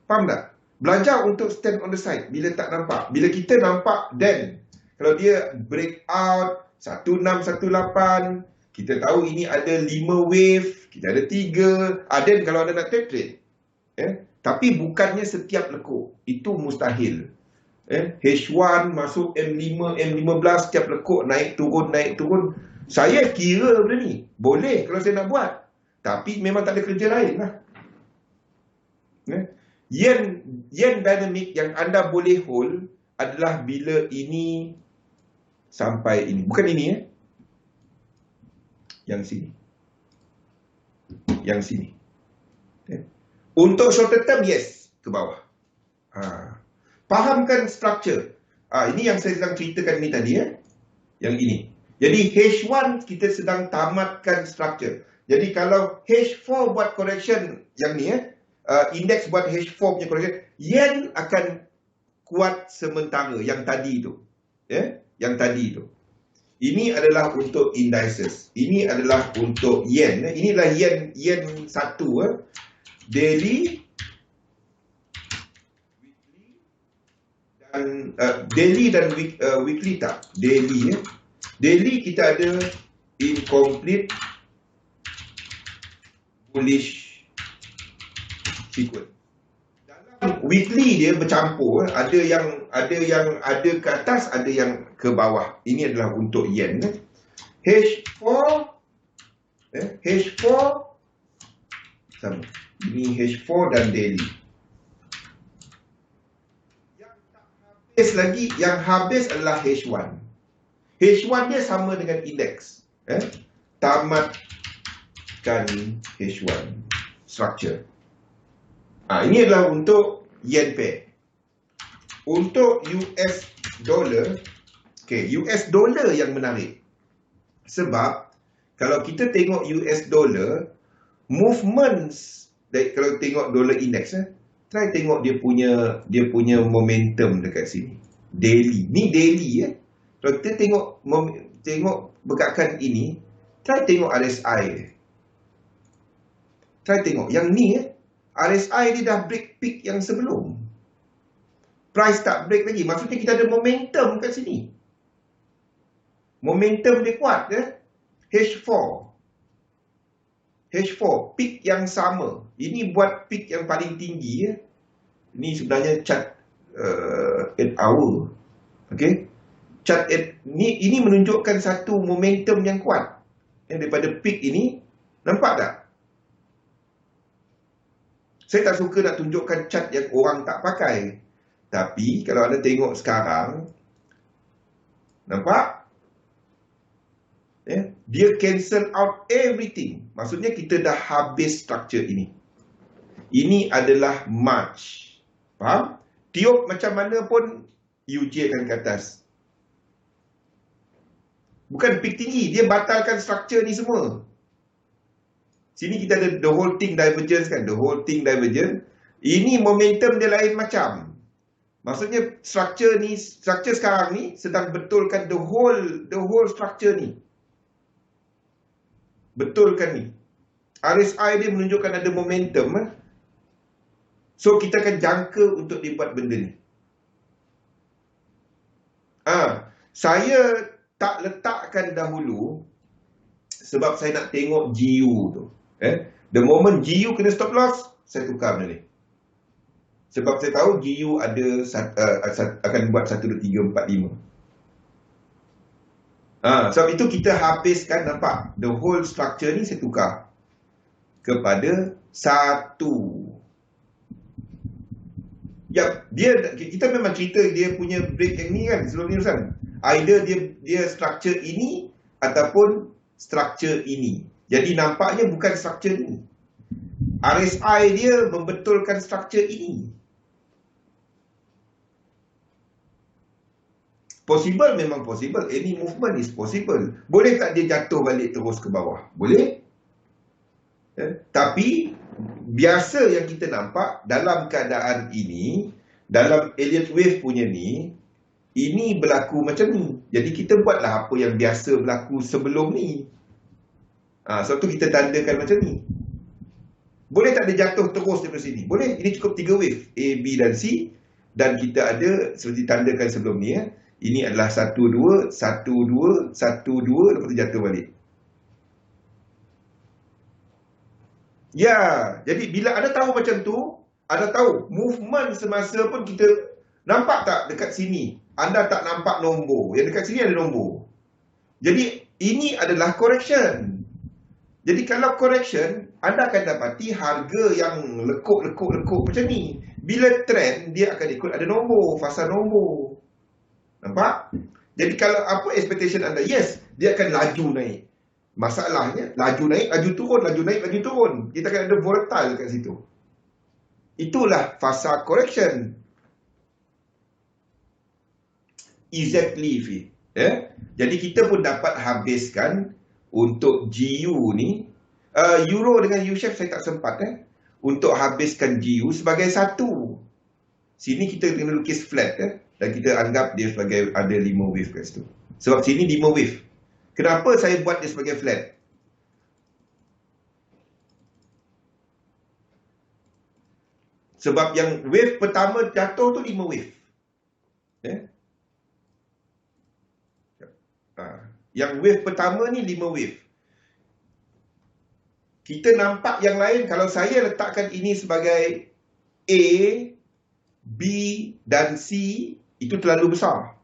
Faham tak? Belajar untuk stand on the side bila tak nampak. Bila kita nampak, then kalau dia break out 1618, kita tahu ini ada 5 wave, kita ada 3, then kalau anda nak trade. Tapi bukannya setiap lekuk. Itu mustahil. H1 masuk M5, M15, setiap lekuk naik turun. Saya kira benda ni boleh kalau saya nak buat. Tapi memang tak ada kerja lain lah. Yen dynamic yang anda boleh hold adalah bila ini sampai ini. Bukan ini Yang sini. Yang sini. Untuk short term, yes, ke bawah. Fahamkan structure. Ini yang saya sedang ceritakan ni tadi Yang ini. Jadi H1 kita sedang tamatkan structure. Jadi kalau H4 buat correction yang ni indeks buat H4 punya correction, yen akan kuat sementara yang tadi tu. Yang tadi tu. Ini adalah untuk indices. Ini adalah untuk yen. Inilah yen satu. Daily, dan daily dan weekly tak. Daily Daily kita ada incomplete bullish sequence. Dalam weekly dia bercampur, ada yang ada ke atas, ada yang ke bawah. Ini adalah untuk yen. H4 sama. Ini H4 dan daily. Yang tak habis lagi, yang habis adalah H1. H1 dia sama dengan indeks. Tamatkan H1 structure. Ini adalah untuk yen pair. Untuk US dollar, US dollar yang menarik. Sebab kalau kita tengok US dollar, movements, kalau tengok dollar index, try tengok dia punya momentum dekat sini. Daily. Ni daily Kalau kita tengok begakan ini, try tengok RSI. Try tengok yang ni RSI dia dah break peak yang sebelum. Price tak break lagi. Maksudnya kita ada momentum kat sini. Momentum dia kuat H4. H4, peak yang sama. Ini buat peak yang paling tinggi Ini sebenarnya chart 8 hour. Chart 8 ini menunjukkan satu momentum yang kuat. Daripada peak ini, nampak tak? Saya tak suka nak tunjukkan chart yang orang tak pakai. Tapi kalau anda tengok sekarang, nampak? Dia cancel out everything. Maksudnya kita dah habis structure ini. Ini adalah March. Faham? Tiup macam mana pun UJ akan ke atas. Bukan peak tinggi. Dia batalkan structure ni semua. Sini kita ada the whole thing divergence kan. The whole thing divergence. Ini momentum dia lain macam. Maksudnya structure sekarang ni sedang betulkan the whole structure ni. Betulkan ni. RSI dia menunjukkan ada momentum. So kita akan jangka untuk dibuat benda ni. Saya tak letakkan dahulu sebab saya nak tengok GU tu. The moment GU kena stop loss, saya tukar benda ni. Sebab saya tahu GU ada akan buat 1, 2, 3, 4, 5. Sebab itu kita habiskan, nampak? The whole structure ni saya tukar. kepada 1. Ya, kita memang cerita dia punya break yang ni kan sebelum ni Ustaz. Either dia structure ini ataupun structure ini. Jadi nampaknya bukan structure ni. RSI dia membetulkan structure ini. Possible memang possible. Any movement is possible. Boleh tak dia jatuh balik terus ke bawah? Boleh. Tapi biasa yang kita nampak dalam keadaan ini, dalam Elliott Wave punya ni, ini berlaku macam ni. Jadi kita buatlah apa yang biasa berlaku sebelum ni. Sebab tu kita tandakan macam ni. Boleh tak dia jatuh terus daripada sini? Boleh. Ini cukup 3 wave, A, B dan C. Dan kita ada seperti tandakan sebelum ni. Ini adalah 1, 2, 1, 2, 1, 2, lepas tu jatuh balik. Ya, jadi bila anda tahu macam tu, anda tahu movement semasa pun kita nampak tak dekat sini. Anda tak nampak nombor. Yang dekat sini ada nombor. Jadi ini adalah correction. Jadi kalau correction, anda akan dapati harga yang lekuk macam ni. Bila trend, dia akan ikut ada nombor, fasa nombor. Nampak? Jadi kalau apa expectation anda? Yes, dia akan laju naik. Masalahnya, laju naik, laju turun, laju naik, laju turun. Kita akan ada volatile kat situ. Itulah fasa correction. Exactly, Fi. Jadi kita pun dapat habiskan untuk GU ni. Euro dengan U-shape saya tak sempat untuk habiskan GU sebagai satu. Sini kita kena lukis flat dan kita anggap dia sebagai ada 5 wave kat situ. Sebab sini 5 wave. Kenapa saya buat dia sebagai flat? Sebab yang wave pertama jatuh tu 5 wave. Yang wave pertama ni 5 wave. Kita nampak yang lain, kalau saya letakkan ini sebagai A, B dan C, itu terlalu besar.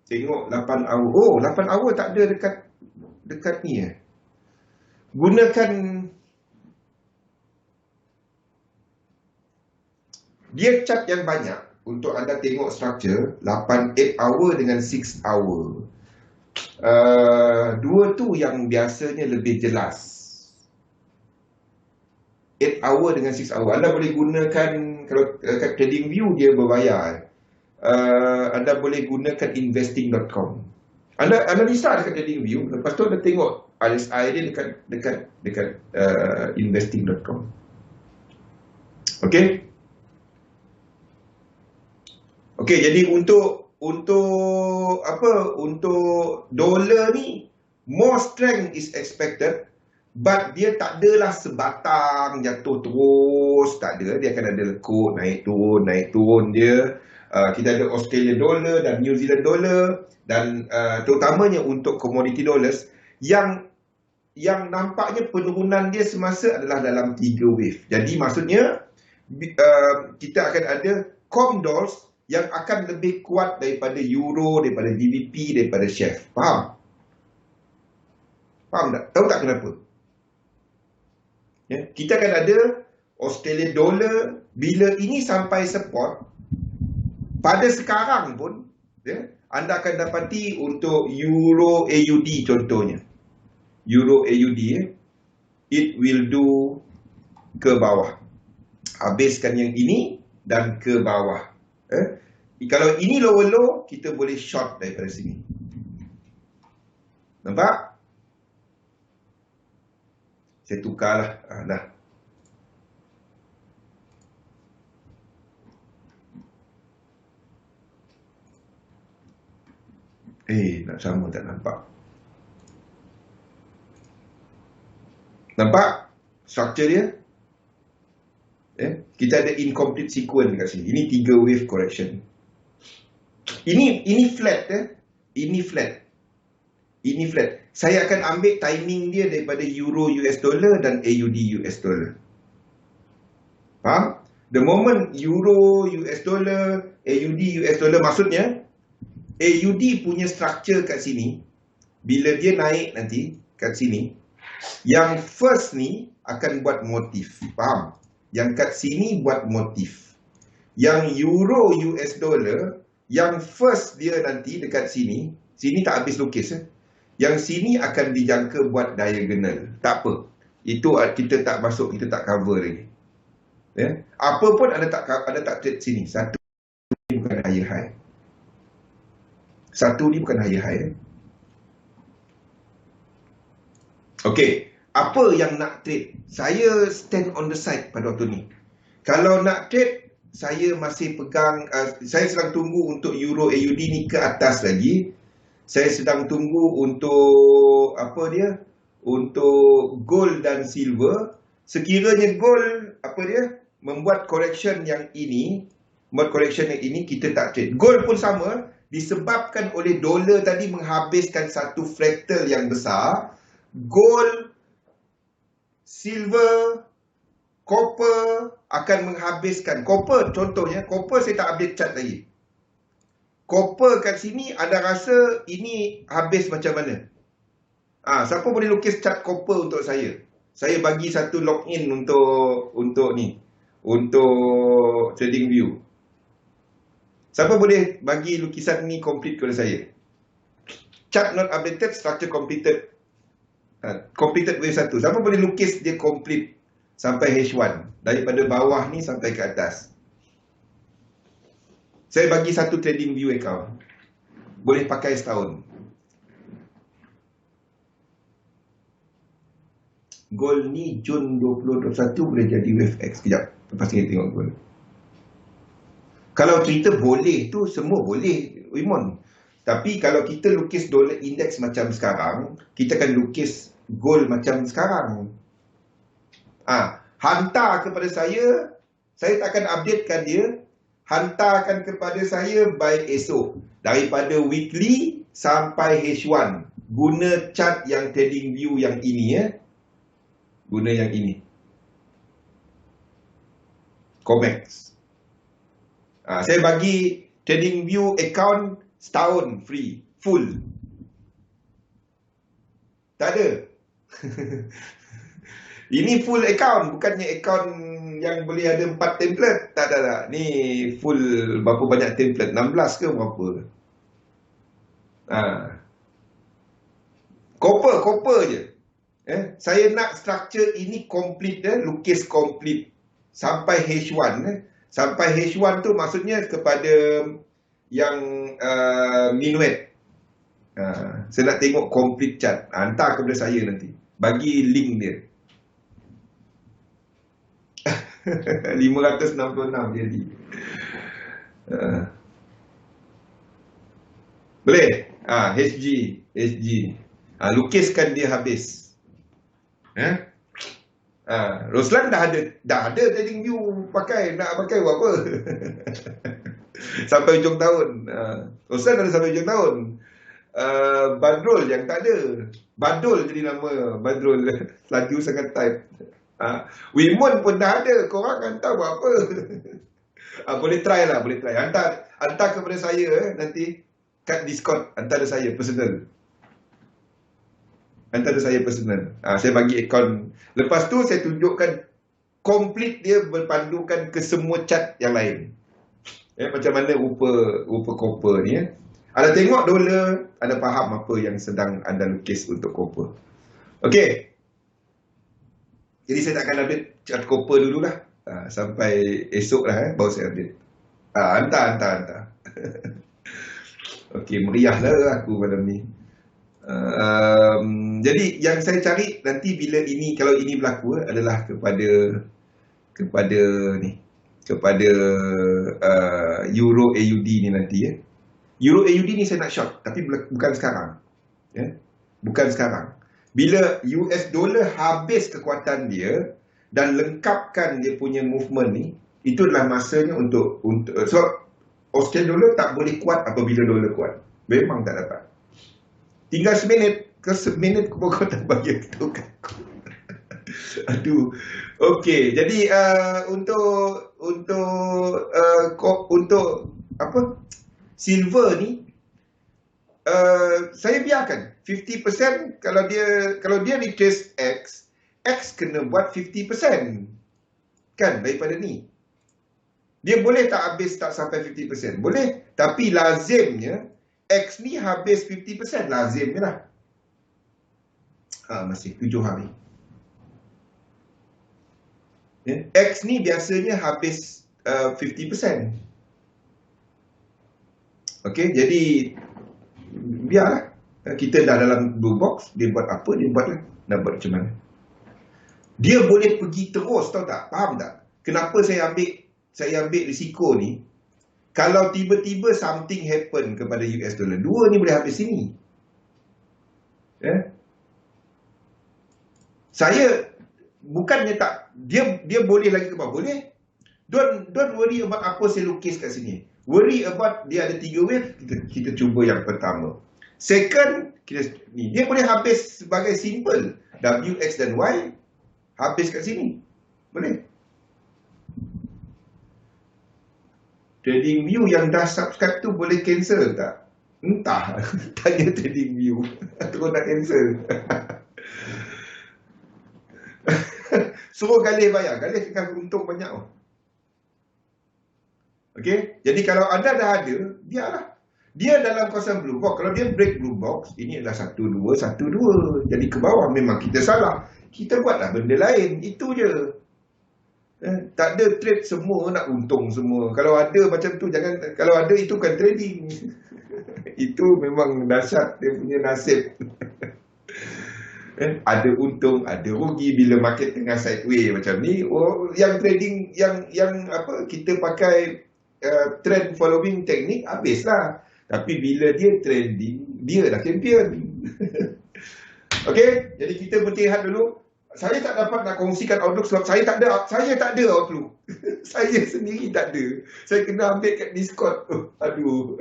Tengok 8 hour. Oh, 8 hour tak ada dekat ni Gunakan dia chart yang banyak untuk anda tengok structure 8 hour dengan 6 hour. Dua tu yang biasanya lebih jelas. 8 hour dengan 6 hour. Anda boleh gunakan, kalau kat TradingView dia berbayar. Anda boleh gunakan investing.com. Anda analisa dekat TradingView, lepas tu anda tengok RSI dia dekat investing.com. Okey. Okey, jadi untuk dolar ni more strength is expected, but dia tak adalah sebatang jatuh terus, tak ada. Dia akan ada lekuk, naik turun dia. Kita ada Australian dollar dan New Zealand dollar, dan terutamanya untuk commodity dollars yang nampaknya penurunan dia semasa adalah dalam 3 wave. Jadi maksudnya kita akan ada Comdols yang akan lebih kuat daripada Euro, daripada GBP, daripada SHEF. Faham? Faham tak? Tahu tak kenapa? Kita akan ada Australian dollar. Bila ini sampai support, pada sekarang pun anda akan dapati untuk Euro AUD contohnya. Euro AUD it will do ke bawah. Habiskan yang ini dan ke bawah. Kalau ini lower low, kita boleh short daripada sini. Nampak? Saya tukarlah. Dah. Nak sama tak nampak? Nampak structure dia? Kita ada incomplete sequence kat sini. Ini 3 wave correction. Ini flat Ini flat. Ini flat. Saya akan ambil timing dia daripada Euro US dollar dan AUD US dollar. Faham? The moment Euro US dollar, AUD US dollar, maksudnya AUD punya structure kat sini, bila dia naik nanti kat sini, yang first ni akan buat motif. Faham? Yang kat sini buat motif. Yang euro US dollar, yang first dia nanti dekat sini, sini tak habis lukis. Yang sini akan dijangka buat diagonal. Tak apa. Itu kita tak masuk, kita tak cover lagi. Ya? Apa pun ada tak trade sini. Satu ni bukan higher high. Satu ni bukan higher high. Okey, apa yang nak trade? Saya stand on the side pada waktu ni. Kalau nak trade, saya masih pegang, saya sedang tunggu untuk euro AUD ni ke atas lagi. Saya sedang tunggu untuk apa dia? Untuk gold dan silver. Sekiranya gold apa dia? Membuat correction yang ini, kita tak trade. Gold pun sama, disebabkan oleh dolar tadi menghabiskan satu fractal yang besar. Gold, silver, copper akan menghabiskan. Copper contohnya, copper saya tak update chart lagi. Copper kat sini anda rasa ini habis macam mana? Siapa boleh lukis chart copper untuk saya? Saya bagi satu login untuk ni. Untuk trading view. Siapa boleh bagi lukisan ni complete kepada saya? Chart not updated, structure completed. Completed wave 1. Siapa boleh lukis dia complete sampai H1 daripada bawah ni sampai ke atas? Saya bagi satu trading view account. Boleh pakai setahun. Gold ni Jun 2021 boleh jadi wave X. Sekejap, lepas ni tengok gold. Kalau cerita boleh tu semua boleh, Wimon. Tapi kalau kita lukis dollar index macam sekarang, kita akan lukis gold macam sekarang. Hantar kepada saya tak akan updatekan dia. Hantarkan kepada saya by esok. Daripada weekly sampai H1. Guna chart yang trading view yang ini ya. Guna yang ini. Comex. Saya bagi trading view account setahun free. Full. Tak ada. Ini full account. Bukannya account yang boleh ada 4 template. Tak. Ni full berapa banyak template? 16 ke berapa? Copper je. Saya nak structure ini complete. Lukis complete. Sampai H1. Sampai H1 tu maksudnya kepada yang minuet. Saya nak tengok complete chart. Hantar kepada saya nanti. Bagi link dia. 566 jadi. Boleh? HG. Lukiskan dia habis. Roslan dah ada trading view pakai. Nak pakai buat apa? Sampai hujung tahun. Roslan ada sampai hujung tahun. Badrul yang tak ada. Badul jadi nama. Badrul. Laju sangat type. Wimon pun dah ada. Korang hantar buat apa? Boleh try lah. Hantar kepada saya nanti. Kat Discord. Hantar saya personal. Saya bagi akaun. Lepas tu saya tunjukkan complete dia berpandukan ke semua chart yang lain. Macam mana rupa copper ni. Anda tengok dolar, anda faham apa yang sedang anda lukis untuk copper. Okey. Jadi saya tak akan update chart copper dululah. Sampai esok lah baru saya update. Hantar. Okey, meriah lah aku malam ni. Jadi yang saya cari nanti bila ini, kalau ini berlaku adalah kepada Euro AUD ni nanti Euro AUD ni saya nak short, tapi bukan sekarang. Bukan sekarang. Bila US dollar habis kekuatan dia dan lengkapkan dia punya movement ni, itu adalah masanya untuk so Australian dollar tak boleh kuat apabila dolar kuat. Memang tak dapat. Tinggal seminit kau tak bagi tahu aku. Aduh. Okey, jadi untuk apa? Silver ni saya biarkan 50%. Kalau dia retrace X kena buat 50% kan daripada ni. Dia boleh tak habis tak sampai 50%? Boleh, tapi lazimnya X ni habis 50%, lazimnya lah. Masih 7 hari. X ni biasanya habis 50%. Okey, jadi biarlah. Kita dah dalam blue box, dia buat apa, dia buat lah. Nak buat macam mana. Dia boleh pergi terus, tahu tak? Faham tak? Kenapa saya ambil risiko ni? Kalau tiba-tiba something happen kepada US dollar, dua ni boleh habis sini. Saya bukannya tak, dia boleh lagi ke bawah, boleh. Don't worry about apa saya lukis kat sini. Worry about dia ada 3 wave, kita cuba yang pertama. Second, dia boleh habis sebagai simple. W, X dan Y, habis kat sini. Boleh. TradingView yang dah subscribe tu boleh cancel tak? Entah. Tanya TradingView. Terus nak cancel. Suruh Galih bayar. Galih akan untung banyak. Okey, jadi kalau anda dah ada, biarlah. Dia dalam kawasan blue box. Kalau dia break blue box, ini adalah 1-2, 1-2. Jadi ke bawah memang kita salah. Kita buatlah benda lain. Itu je. Tak ada trade semua nak untung semua. Kalau ada macam tu, jangan. Kalau ada itu kan trading. Itu memang dahsyat dia punya nasib. Ada untung, ada rugi bila market tengah sideways macam ni. Yang trading, yang apa, kita pakai trend following teknik, habislah. Tapi bila dia trending, dia dah champion. Okey, jadi kita berhenti dulu. Saya tak dapat nak kongsikan outlook sebab saya tak ada outlook. Saya sendiri tak ada. Saya kena ambil kat Discord. Aduh.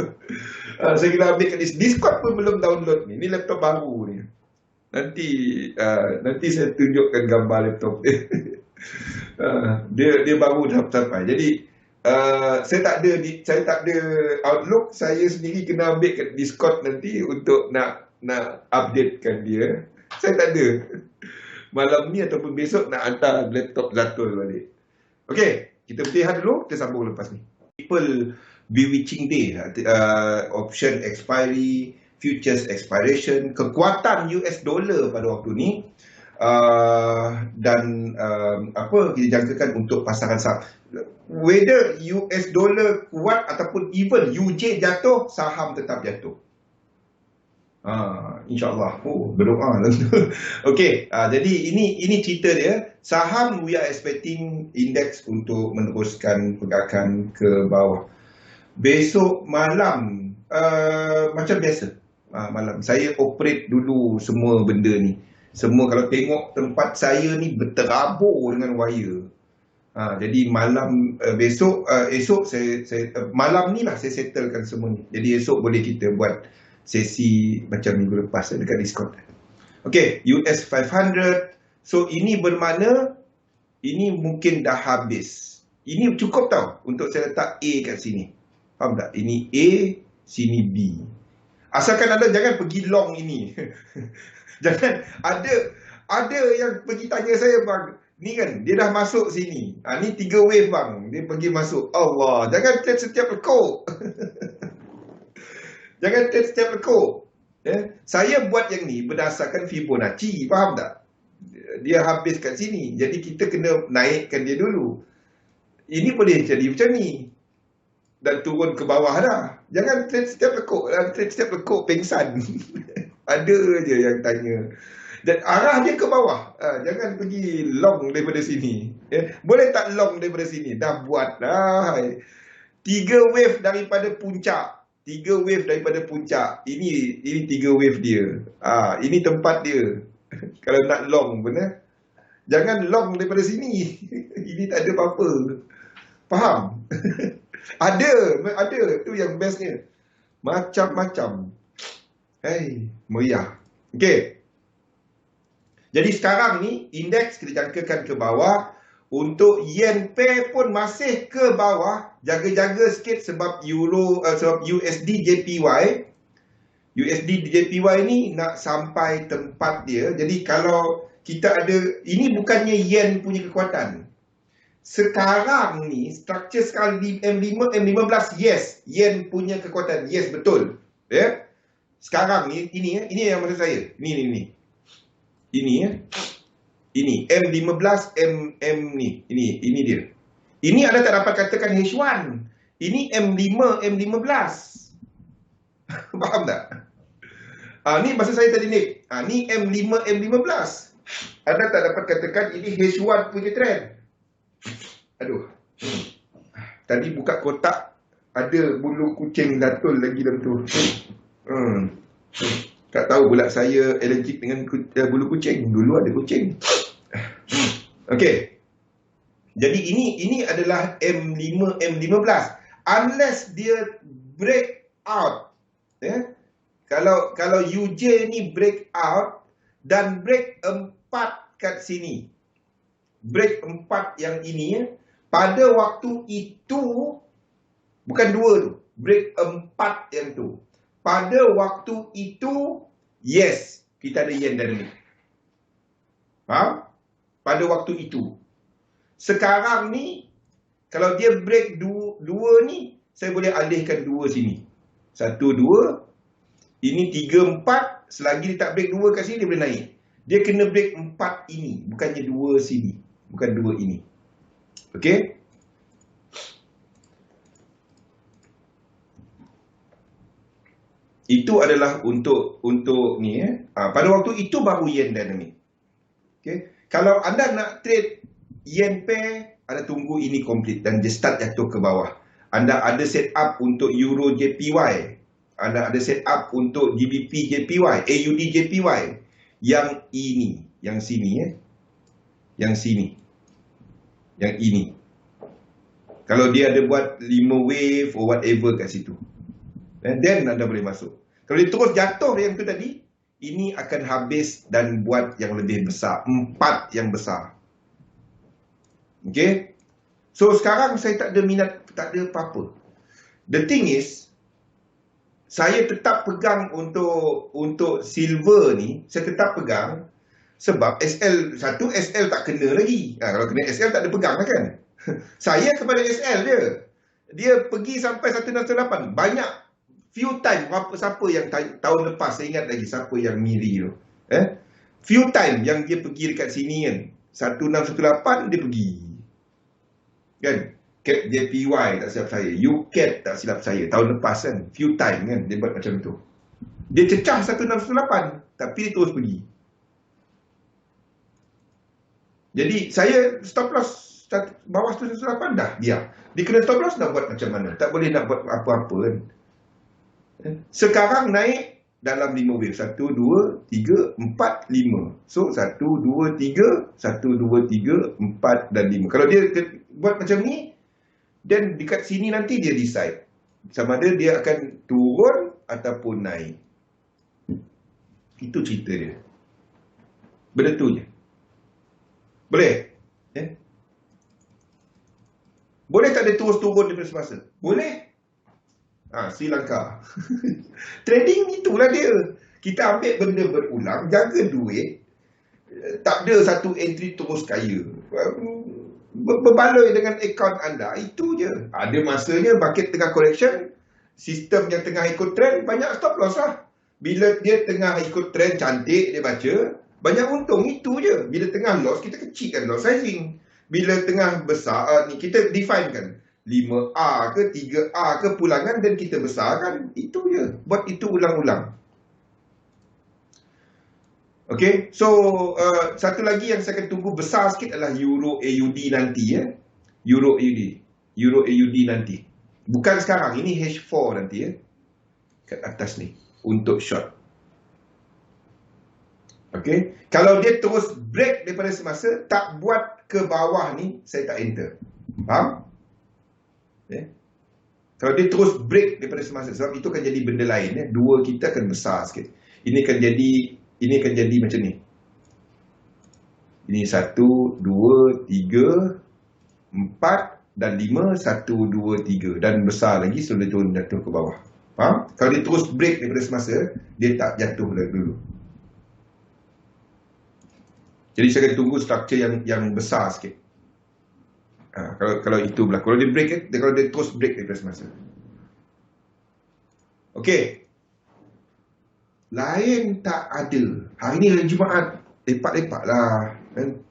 Saya kena ambil kat Discord pun belum download ni. Ni laptop baru ni. Nanti saya tunjukkan gambar laptop dia. Dia baru dah sampai. Jadi saya tak ada outlook. Saya sendiri kena ambil kat Discord nanti untuk nak updatekan dia. Saya tak ada. Malam ni ataupun besok nak hantar laptop Zatul balik. Okey, kita berhenti dulu, kita sambung lepas ni. People bewitching day, option expiry, futures expiration, kekuatan US dollar pada waktu ni, dan apa kita jangkakan untuk pasaran saham. Whether US dollar kuat ataupun even UJ jatuh, saham tetap jatuh. InsyaAllah. Berdoa. Okey, jadi ini cerita dia. Saham we are expecting index untuk meneruskan pergerakan ke bawah. Besok malam macam biasa. Malam saya operate dulu semua benda ni. Semua kalau tengok tempat saya ni berterabur dengan wire. Jadi malam esok saya malam ni lah saya settlekan semua ni. Jadi esok boleh kita buat sesi macam minggu lepas dekat Discord. Okey, US 500. So ini bermakna ini mungkin dah habis. Ini cukup tau untuk saya letak A kat sini. Faham tak? Ini A, sini B. Asalkan anda jangan pergi long ini. Jangan ada yang pergi tanya saya, bang, ni kan dia dah masuk sini. Ni 3 wave bang, dia pergi masuk. Allah, jangan trade setiap lekuk. Jangan trade setiap lekuk. Saya buat yang ni berdasarkan Fibonacci, faham tak? Dia habis kat sini. Jadi kita kena naikkan dia dulu. Ini boleh jadi macam ni. Dan turun ke bawah dah. Jangan trade setiap lekuk. Trade setiap lekuk pengsan. Ada je yang tanya. Dan arah dia ke bawah. Jangan pergi long daripada sini. Boleh tak long daripada sini? Dah buat dah. 3 wave daripada puncak. 3 wave daripada puncak. Ini 3 wave dia. Ini tempat dia. Kalau nak long benar. Jangan long daripada sini. Ini tak ada apa-apa. Faham? Ada. Tu yang bestnya. Macam-macam. Meriah. Okey. Jadi sekarang ni indeks kita jangkakan ke bawah. Untuk yen pair pun masih ke bawah. Jaga-jaga sikit sebab USD JPY. USD JPY ni nak sampai tempat dia. Jadi kalau kita ada, ini bukannya yen punya kekuatan. Sekarang ni, structure sekarang di M5, M15, yes, yen punya kekuatan, yes, betul. Ya. Sekarang ni, ini yang maksud saya. Ini. Ini ya. Ini M15, M ni. Ini dia. Ini anda tak dapat katakan H1. Ini M5, M15. Faham tak? Ni maksud saya tadi ni. Ni M5, M15. Anda tak dapat katakan ini H1 punya trend. Aduh. Tadi buka kotak, ada bulu kucing datul lagi dalam tu. Tak tahu pula saya allergic dengan bulu kucing. Dulu ada kucing. Okey. Jadi ini adalah M5, M15. Unless dia break out. Ya. Kalau UJ ni break out dan break 4 kat sini. Break 4 yang ini ya. Pada waktu itu, bukan 2 tu. Break 4 yang tu. Pada waktu itu, yes, kita ada yen dynamic. Faham? Pada waktu itu. Sekarang ni, kalau dia break 2 ni, saya boleh alihkan 2 sini. 1, 2. Ini 3, 4. Selagi dia tak break 2 kat sini, dia boleh naik. Dia kena break 4 ini. Bukannya 2 sini. Bukan 2 ini. Okey? Itu adalah untuk ni ya. Pada waktu itu baru yen dynamic. Okey. Kalau anda nak trade yen pair, anda tunggu ini complete dan dia start jatuh ke bawah. Anda ada set up untuk euro JPY. Anda ada set up untuk GBP JPY, AUD JPY. Yang ini, yang sini ya. Yang sini. Yang ini. Kalau dia ada buat 5 wave or whatever kat situ. And then anda boleh masuk. Kalau dia terus jatuh yang tu tadi, ini akan habis dan buat yang lebih besar. 4 yang besar. Okay. So sekarang saya tak ada minat, tak ada apa-apa. The thing is, saya tetap pegang untuk silver ni, saya tetap pegang sebab SL1, SL tak kena lagi. Kalau kena SL tak ada pegang lah kan. Saya kepada SL dia. Dia pergi sampai 168. Banyak, few time, siapa yang tahun lepas, saya ingat lagi siapa yang miri tu. Few time yang dia pergi dekat sini kan. 1618 dia pergi. Kan? Cap JPY tak silap saya. UCAT tak silap saya. Tahun lepas kan. Few time kan dia buat macam tu. Dia cecah 1618. Tapi dia terus pergi. Jadi saya stop loss bawah 118 dah dia. Dia kena stop loss nak buat macam mana? Tak boleh nak buat apa-apa kan. Sekarang naik dalam 5 wave. 1, 2, 3, 4, 5. So 1, 2, 3, 1, 2, 3, 4 dan 5. Kalau dia buat macam ni, dan dekat sini nanti dia decide sama ada dia akan turun ataupun naik. Itu cerita dia. Benda tu je. Boleh? Boleh tak dia terus turun daripada semasa? Boleh. Sri Lanka. Trading itulah dia. Kita ambil benda berulang, jaga duit. Tak ada satu entry terus kaya. Berbaloi dengan akaun anda, itu je. Ada masanya market tengah correction, sistem yang tengah ikut trend, banyak stop loss lah. Bila dia tengah ikut trend cantik, dia baca, banyak untung, itu je. Bila tengah loss, kita kecilkan loss sizing. Bila tengah besar, ni kita define kan, 5A ke 3A ke pulangan dan kita besarkan, itu je. Buat itu ulang-ulang. Okay, so satu lagi yang saya akan tunggu besar sikit adalah Euro AUD nanti ya. Euro AUD nanti. Bukan sekarang, ini H4 nanti ya. Kat atas ni untuk short. Okay, kalau dia terus break daripada semasa, tak buat ke bawah ni, saya tak enter. Faham? Okay. Kalau dia terus break daripada semasa, sebab itu akan jadi benda lain ya. Dua kita akan besar sikit. Ini akan jadi macam ni. Ini 1, 2, 3, 4 dan 5, 1, 2, 3. Dan besar lagi, sudah turun jatuh ke bawah. Faham? Kalau dia terus break daripada semasa, dia tak jatuh dulu. Jadi saya akan tunggu struktur yang besar sikit. Kalau itu berlaku. Kalau dia break, kalau dia terus break daripada semasa. Okey. Lain tak ada. Hari ni hari Jumaat. Lepak-lepak lah. Kan?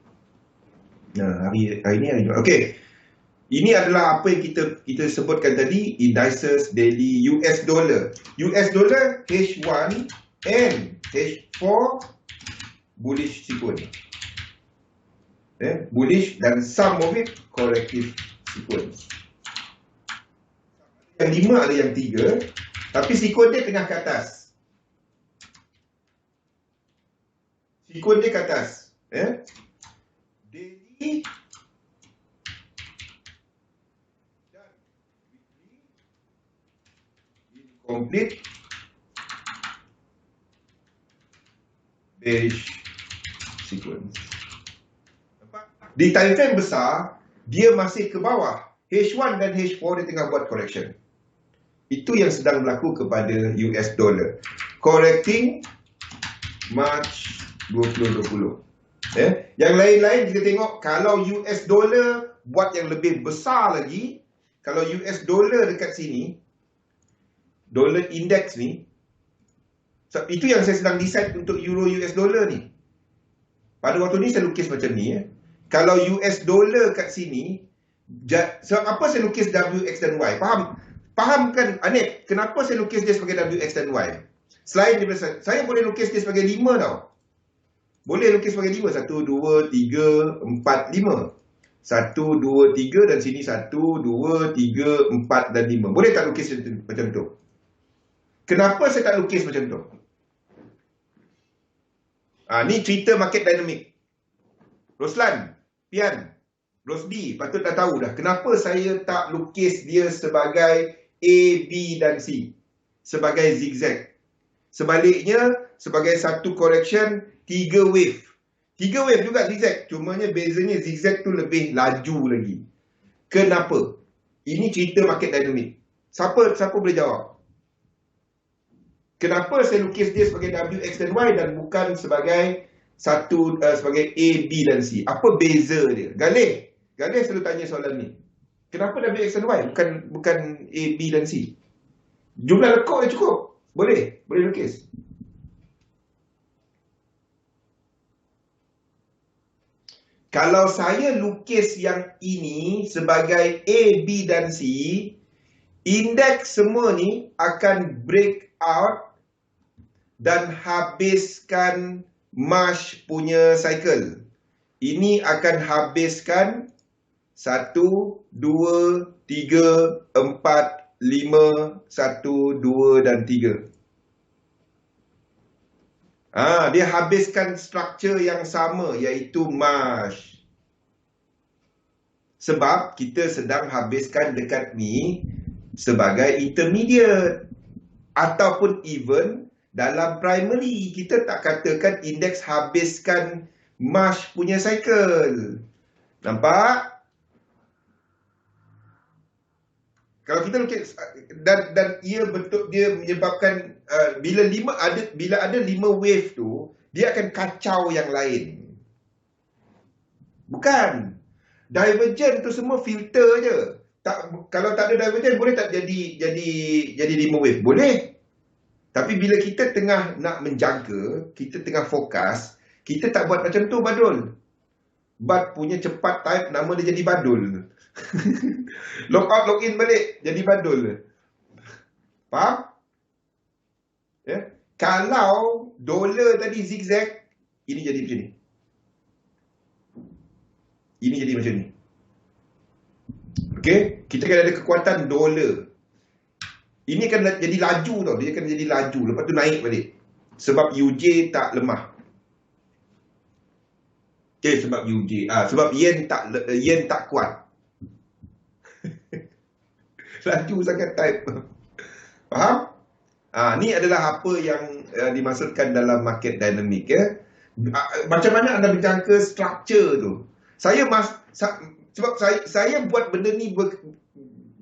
Nah, hari ni hari Jumaat. Okey. Ini adalah apa yang kita sebutkan tadi, indices daily US dollar. US dollar H1 and H4 bullish sequence. Bullish dan some of it corrective sequence. Yang 5 ada yang 3, tapi sequence dia tengah ke atas. Sequence dia ke atas. Daily dan weekly incomplete bearish sequence. Di time frame besar, dia masih ke bawah. H1 dan H4 dia tengah buat correction. Itu yang sedang berlaku kepada US dollar. Correcting March 2020. Yang lain-lain kita tengok, kalau US dollar buat yang lebih besar lagi, kalau US dollar dekat sini, dollar index ni, itu yang saya sedang decide untuk euro US dollar ni. Pada waktu ni saya lukis macam ni. Kalau US dollar kat sini, apa saya lukis WX dan Y? Faham kan Anip? Kenapa saya lukis dia sebagai WX dan Y? Selain daripada saya boleh lukis dia sebagai 5 tau. Boleh lukis sebagai 5. 1, 2, 3, 4, 5. 1, 2, 3 dan sini 1, 2, 3, 4 dan 5. Boleh tak lukis macam tu? Kenapa saya tak lukis macam tu? Ni cerita market dynamic. Roslan, Pian, Rosdi patut dah tahu dah kenapa saya tak lukis dia sebagai A, B dan C. Sebagai zigzag. Sebaliknya, sebagai satu correction, 3 wave. 3 wave juga zigzag. Cumanya bezanya zigzag tu lebih laju lagi. Kenapa? Ini cerita market dynamic. Siapa boleh jawab? Kenapa saya lukis dia sebagai WX dan Y dan bukan sebagai sebagai A, B dan C? Apa beza dia? Galih selalu tanya soalan ni. Kenapa WX dan Y bukan A, B dan C? Jumlah lekuk dia cukup. Boleh lukis. Kalau saya lukis yang ini sebagai A, B dan C, indeks semua ni akan break out dan habiskan March punya cycle. Ini akan habiskan 1, 2, 3, 4, 5, 1, 2 dan 3. Dia habiskan struktur yang sama, iaitu March. Sebab kita sedang habiskan dekat ni sebagai intermediate. Ataupun even dalam primary, kita tak katakan indeks habiskan March punya cycle. Nampak? Kalau kita lukis dan ia betul, dia menyebabkan bila ada 5 wave tu, dia akan kacau yang lain. Bukan. Divergent tu semua filter je. Kalau tak ada divergent, boleh tak jadi 5 wave? Boleh. Tapi bila kita tengah nak menjaga, kita tengah fokus, kita tak buat macam tu, Badul. Bad punya cepat type, nama dia jadi Badul. Log out, log in balik, jadi Badul. Faham? Kalau dolar tadi zigzag, ini jadi macam ni. Ini jadi macam ni. Okey, kita kan ada kekuatan dolar. Ini akan jadi laju tau. Dia akan jadi laju. Lepas tu naik balik. Sebab UJ tak lemah. Sebab UJ. Sebab yen tak kuat. Laju sangat type. Faham? Ni adalah apa yang dimaksudkan dalam market dynamic. Macam mana anda menjangka struktur tu? Sebab saya buat benda ni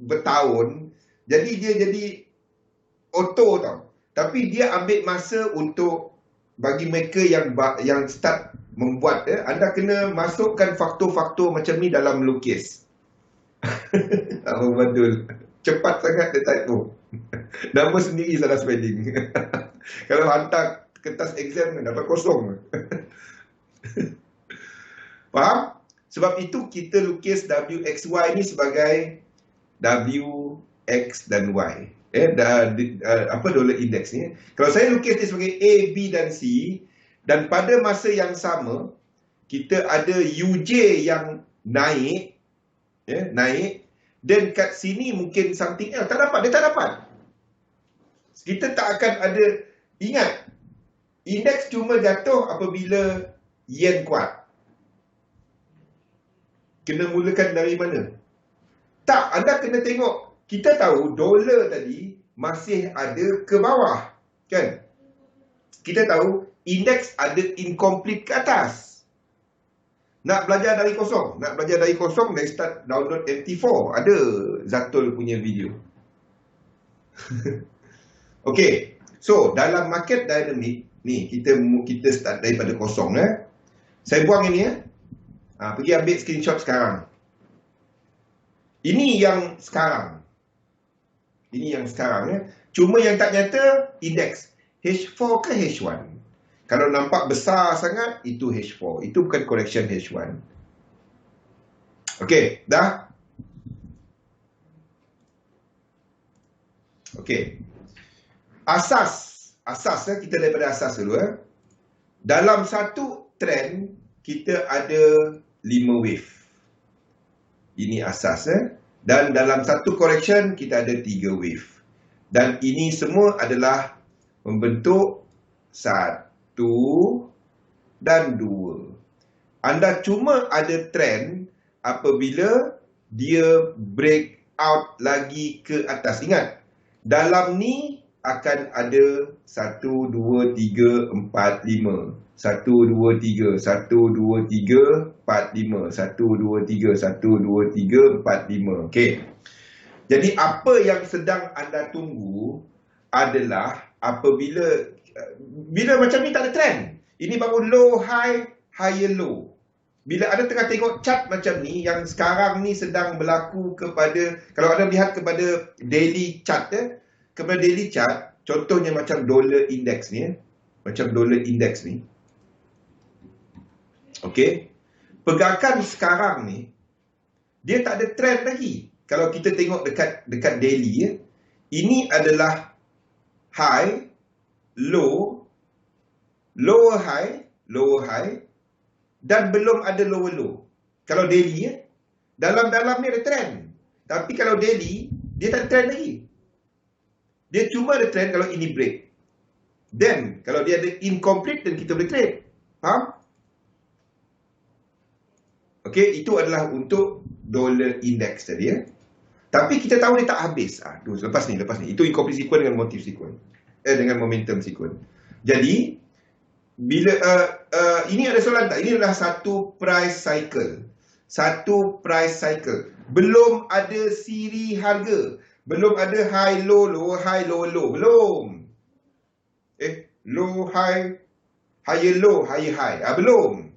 bertahun. Jadi dia jadi auto tau. Tapi dia ambil masa untuk bagi mereka yang start membuat, anda kena masukkan faktor-faktor macam ni dalam melukis. Oh, betul. Cepat sangat dia typo. Nama sendiri salah spelling. Kalau hantar kertas exam dapat kosong. Faham? Sebab itu kita lukis WXY ni sebagai W, X dan Y. Dollar index ni. Kalau saya lukis dia sebagai A, B dan C, dan pada masa yang sama kita ada UJ yang naik, naik, dan kat sini mungkin something else. Dia tak dapat. Kita tak akan ada, ingat, indeks cuma jatuh apabila yen kuat. Kena mulakan dari mana? Tak, anda kena tengok. Kita tahu dolar tadi masih ada ke bawah, kan? Kita tahu indeks ada incomplete ke atas. Nak belajar dari kosong. Then start download MT4. Ada Zatul punya video. Okay. So, dalam market dynamic ni, kita start daripada kosong. Saya buang ini. Pergi ambil screenshot sekarang. Ini yang sekarang. Cuma yang tak nyata, indeks. H4 ke H1? Kalau nampak besar sangat, itu H4. Itu bukan correction H1. Okey, dah? Okey. Asas, kita daripada asas dulu. Dalam satu trend, kita ada 5 wave. Ini asas. Dan dalam satu correction, kita ada 3 wave. Dan ini semua adalah membentuk 1 dan 2. Anda cuma ada trend apabila dia break out lagi ke atas. Ingat, dalam ni akan ada 1, 2, 3, 4, 5. 1, 2, 3, 1, 2, 3, 4, 5. 1, 2, 3, 1, 2, 3, 4, 5. Okey. Jadi apa yang sedang anda tunggu adalah apabila macam ni tak ada trend. Ini baru low, high, higher low. Bila anda tengah tengok chart macam ni, yang sekarang ni sedang berlaku kepada, kalau anda lihat kepada daily chart, kepada daily chart, contohnya macam dollar index ni, macam dollar index ni. Okey. Pergerakan sekarang ni, dia tak ada trend lagi. Kalau kita tengok dekat daily, ini adalah high, low, lower high, dan belum ada lower low. Kalau daily, dalam-dalam ni ada trend. Tapi kalau daily, dia tak ada trend lagi. Dia cuma ada trend kalau ini break. Then, kalau dia ada incomplete, dan kita boleh trade. Faham? Okey, itu adalah untuk dollar index tadi. Tapi kita tahu dia tak habis. Lepas ni. Itu incomplete sequence dengan motif sequence. Dengan momentum sequence. Jadi, bila ini ada soalan tak? Ini adalah satu price cycle. Belum ada siri harga. Belum ada high low, low high, low low. Belum. Low high, higher low, higher high. Belum.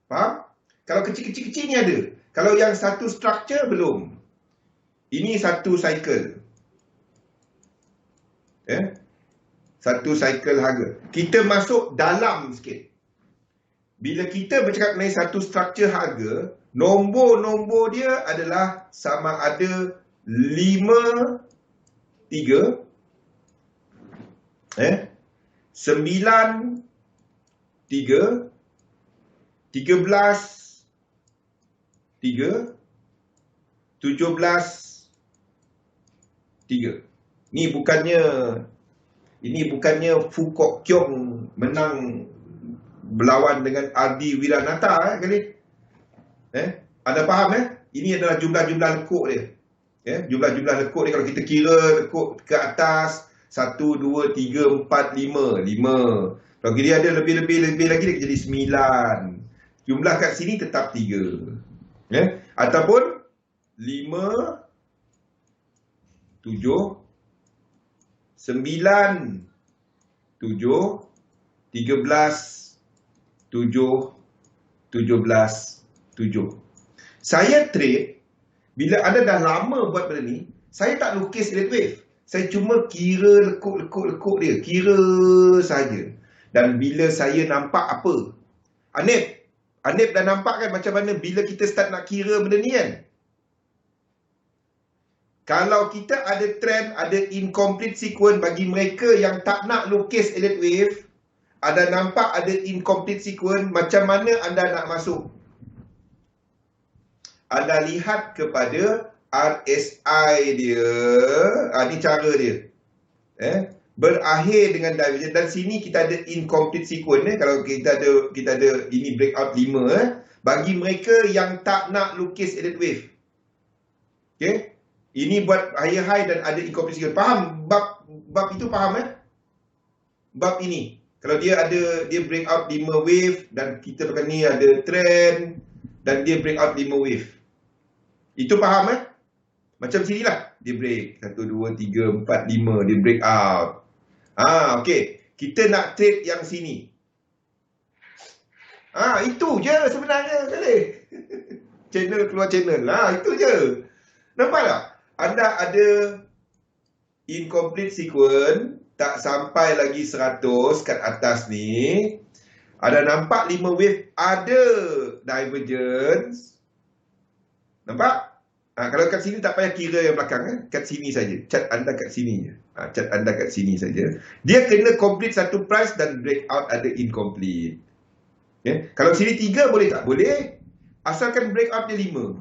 Faham? Kalau kecil-kecil ni ada. Kalau yang satu structure, belum. Ini satu cycle. Satu cycle harga. Kita masuk dalam sikit. Bila kita bercakap mengenai satu structure harga, nombor-nombor dia adalah sama ada 5, 3, 9, 3, 13, 3, 17, 3. Ini bukannya Fukok Kiong menang berlawan dengan Ardi Wiranata kali. Anda faham Ini adalah jumlah-jumlah lekuk dia. Jumlah-jumlah lekuk dia kalau kita kira lekuk ke atas 1, 2, 3, 4, 5. Kalau dia ada lebih lagi dia jadi 9. Jumlah kat sini tetap 3. Ataupun 5, 7, 7, 13, 7, 17, 7. Saya trade, bila anda dah lama buat benda ni, saya tak lukis elite wave. Saya cuma kira lekuk dia. Kira saja. Dan bila saya nampak apa? Anip dah nampak kan macam mana bila kita start nak kira benda ni kan? Kalau kita ada trend, ada incomplete sequence bagi mereka yang tak nak lukis elite wave, ada nampak ada incomplete sequence, macam mana anda nak masuk? Anda lihat kepada RSI dia. Ni cara dia. Berakhir dengan divergence. Dan sini kita ada incomplete sequence. Kalau kita ada ini breakout 5. Bagi mereka yang tak nak lukis elite wave. Okay. Ini buat higher high dan ada incomplete sequence. Faham? Bab itu faham Bab ini. Kalau dia breakout 5 wave dan kita pakai ni ada trend dan dia breakout 5 wave. Itu faham Macam sini lah. Dia break 1, 2, 3, 4, 5. Dia break out. Okey. Kita nak trade yang sini. Itu je sebenarnya kali. Channel keluar channel. Itu je. Nampak tak? Anda ada incomplete sequence. Tak sampai lagi 100 kat atas ni. Ada nampak 5 wave. Ada divergence. Nampak? Kalau kat sini tak payah kira yang belakang. Kat sini saja. Chart anda kat sini je. Chart anda kat sini saja. Dia kena complete satu price dan breakout ada incomplete. Okay. Kalau sini 3 boleh tak? Boleh. Asalkan breakout dia 5.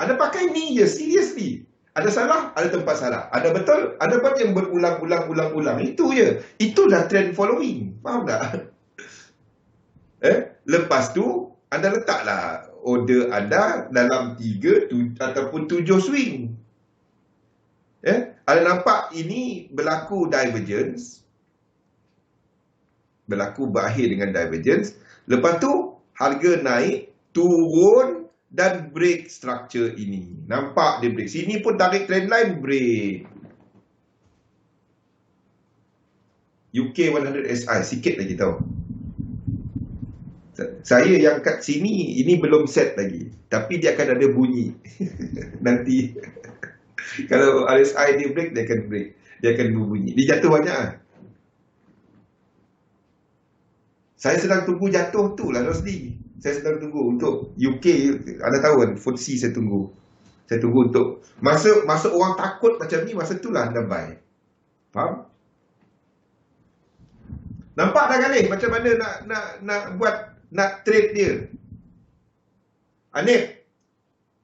Anda pakai ni je. Seriously. Ada salah, ada tempat salah. Ada betul, ada buat yang berulang-ulang. Itu je. Itulah trend following. Faham tak? Lepas tu, anda letaklah order anda dalam 3 ataupun 7 swing. Anda nampak ini berlaku divergence. Berlaku berakhir dengan divergence. Lepas tu, harga naik, turun dan break structure ini. Nampak dia break. Sini pun tarik trend line, break. UK 100 SI, sikit lagi tahu. Saya yang kat sini, ini belum set lagi. Tapi dia akan ada bunyi. Nanti, kalau RSI dia break, dia akan break. Dia akan berbunyi. Dia jatuh banyak. Saya sedang tunggu jatuh tu lah, Rosli. Saya sedang tunggu untuk UK. Anda tahu kan, FTSE saya tunggu. Saya tunggu untuk masa orang takut macam ni, masa itulah anda buy. Faham? Nampak dah kali macam mana nak buat, nak trade dia. Anip,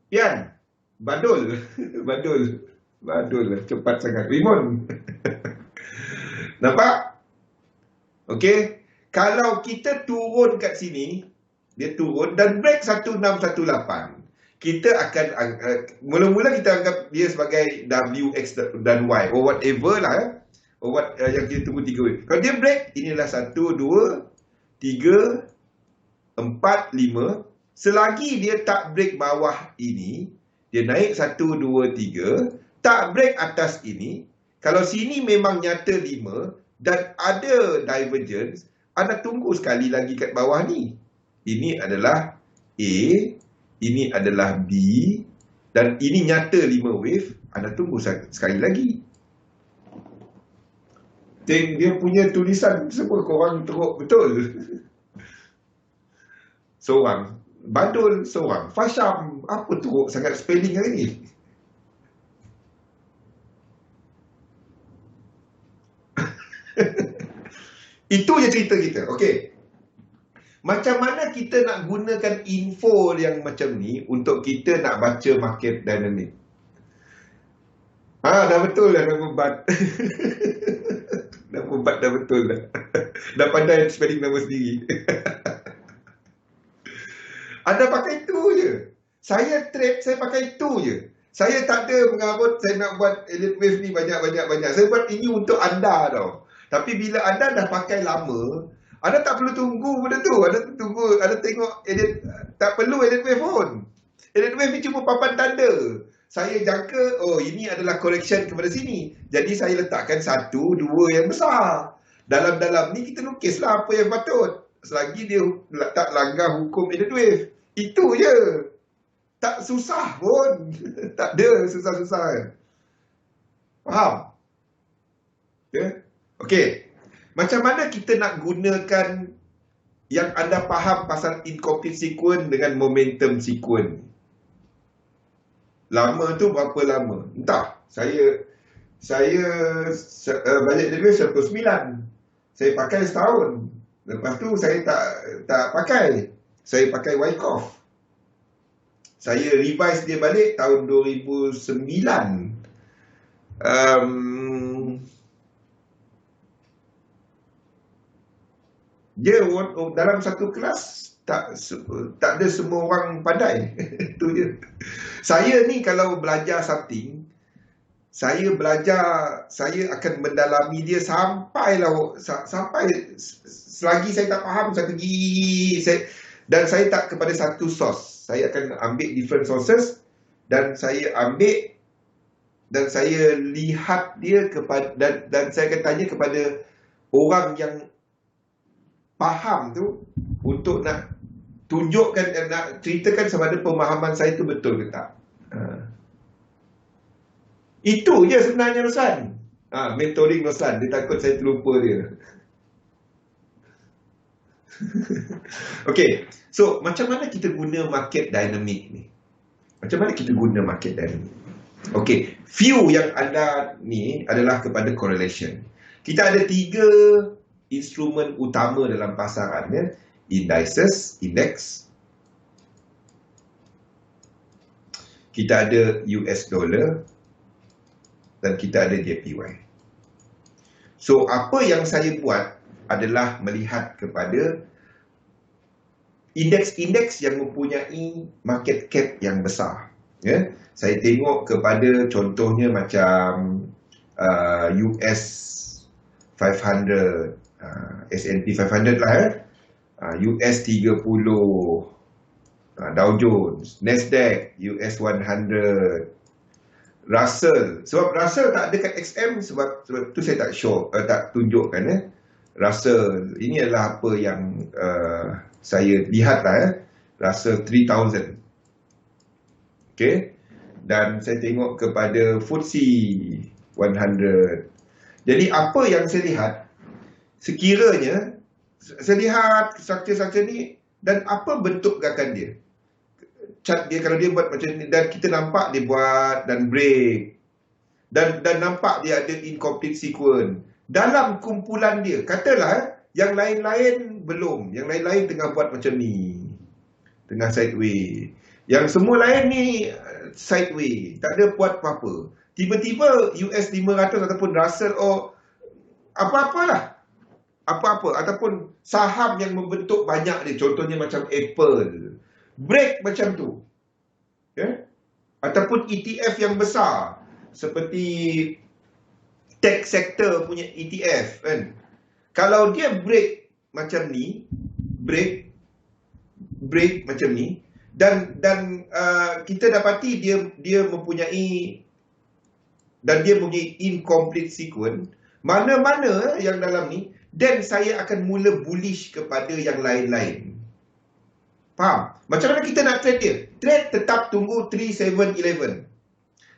Pian, Badul. Badul lah, cepat sangat. Rimon. Nampak? Okey. Kalau kita turun kat sini, dia turun dan break 1618. Kita akan mula-mula kita anggap dia sebagai W, X dan Y or whatever lah. Or what yang kita tunggu 3 wave. Kalau dia break, inilah 1, 2, 3, 4, 5. Selagi dia tak break bawah ini, dia naik 1, 2, 3, tak break atas ini. Kalau sini memang nyata 5 dan ada divergence, anda tunggu sekali lagi kat bawah ni. Ini adalah A, ini adalah B, dan ini nyata 5 wave. Anda tunggu sekali lagi. Dia punya tulisan semua korang teruk betul. Seorang Badul, seorang Fasham. Apa teruk sangat spelling hari ni? Itu je cerita kita. Okey. Macam mana kita nak gunakan info yang macam ni untuk kita nak baca market dynamic? Dah betul lah nama Bat. Nama Bat dah betul lah. Dah pandai spelling nama sendiri. Anda pakai itu je. Saya trade, saya pakai itu je. Saya tak ada mengarut saya nak buat elite wave ni banyak. Saya buat ini untuk anda tau. Tapi bila anda dah pakai lama, anda tak perlu tunggu benda tu. Anda tengok edit, tak perlu edit wave pun. Edit wave ni cuma papan tanda. 1 saya jangka, oh ini adalah correction kepada sini. Jadi saya letakkan 1, 2 yang besar. Dalam-dalam ni kita lukislah apa yang patut. Selagi dia tak langgar hukum Eden Wave. Itu je. Tak susah pun. Tak ada susah-susah. Faham? Okay? Okey. Macam mana kita nak gunakan yang anda faham pasal incomplete sequence dengan momentum sequence? Lama tu berapa lama? Entah. Saya balik dulu 19. Saya pakai setahun. Lepas tu saya tak pakai. Saya pakai Wyckoff. Saya revise dia balik tahun 2009. Dia dalam satu kelas tak ada semua orang pandai. Itu je. Saya ni kalau belajar something, saya akan mendalami dia sampai selagi saya tak faham satu gigi dan saya tak kepada satu source. Saya akan ambil different sources dan saya ambil dan saya lihat dia kepada dan saya akan tanya kepada orang yang faham tu untuk nak tunjukkan dan nak ceritakan sama ada pemahaman saya tu betul ke tak. Itu je sebenarnya Roslan. Mentoring Roslan. Dia takut saya terlupa dia. Okay. So, macam mana kita guna market dynamic ni? Macam mana kita guna market dynamic? Okay. View yang anda ni adalah kepada correlation. Kita ada 3 instrumen utama dalam pasaran. Ya? Indices, index. Kita ada US dollar. Dan kita ada JPY. So, apa yang saya buat adalah melihat kepada indeks-indeks yang mempunyai market cap yang besar. Ya? Saya tengok kepada contohnya macam US 500, S&P 500 lah. US 30, Dow Jones, Nasdaq, US 100, Russell. Sebab Russell tak ada kat XM sebab tu saya tak show, tak tunjukkan. Russell, ini adalah apa yang saya lihat lah. Russell 3000. Okay. Dan saya tengok kepada FTSE 100. Jadi apa yang saya lihat, sekiranya saya lihat struktur-struktur ni dan apa bentuk gerakan dia. Chart dia, kalau dia buat macam ni dan kita nampak dia buat dan break dan nampak dia ada incomplete sequence dalam kumpulan dia. Katalah yang lain-lain belum, yang lain-lain tengah buat macam ni, tengah sideway, yang semua lain ni sideway, tak ada buat apa-apa. Tiba-tiba US 500 ataupun Russell apa-apalah, apa-apa, ataupun saham yang membentuk banyak dia, contohnya macam Apple, break macam tu. Okay? Ataupun ETF yang besar seperti tech sector punya ETF kan. Kalau dia break macam ni, break macam ni dan kita dapati dia mempunyai dan dia mempunyai incomplete sequence, mana-mana yang dalam ni, then saya akan mula bullish kepada yang lain-lain. Faham? Macam mana kita nak trade dia? Trade tetap tunggu 3, 7, 11.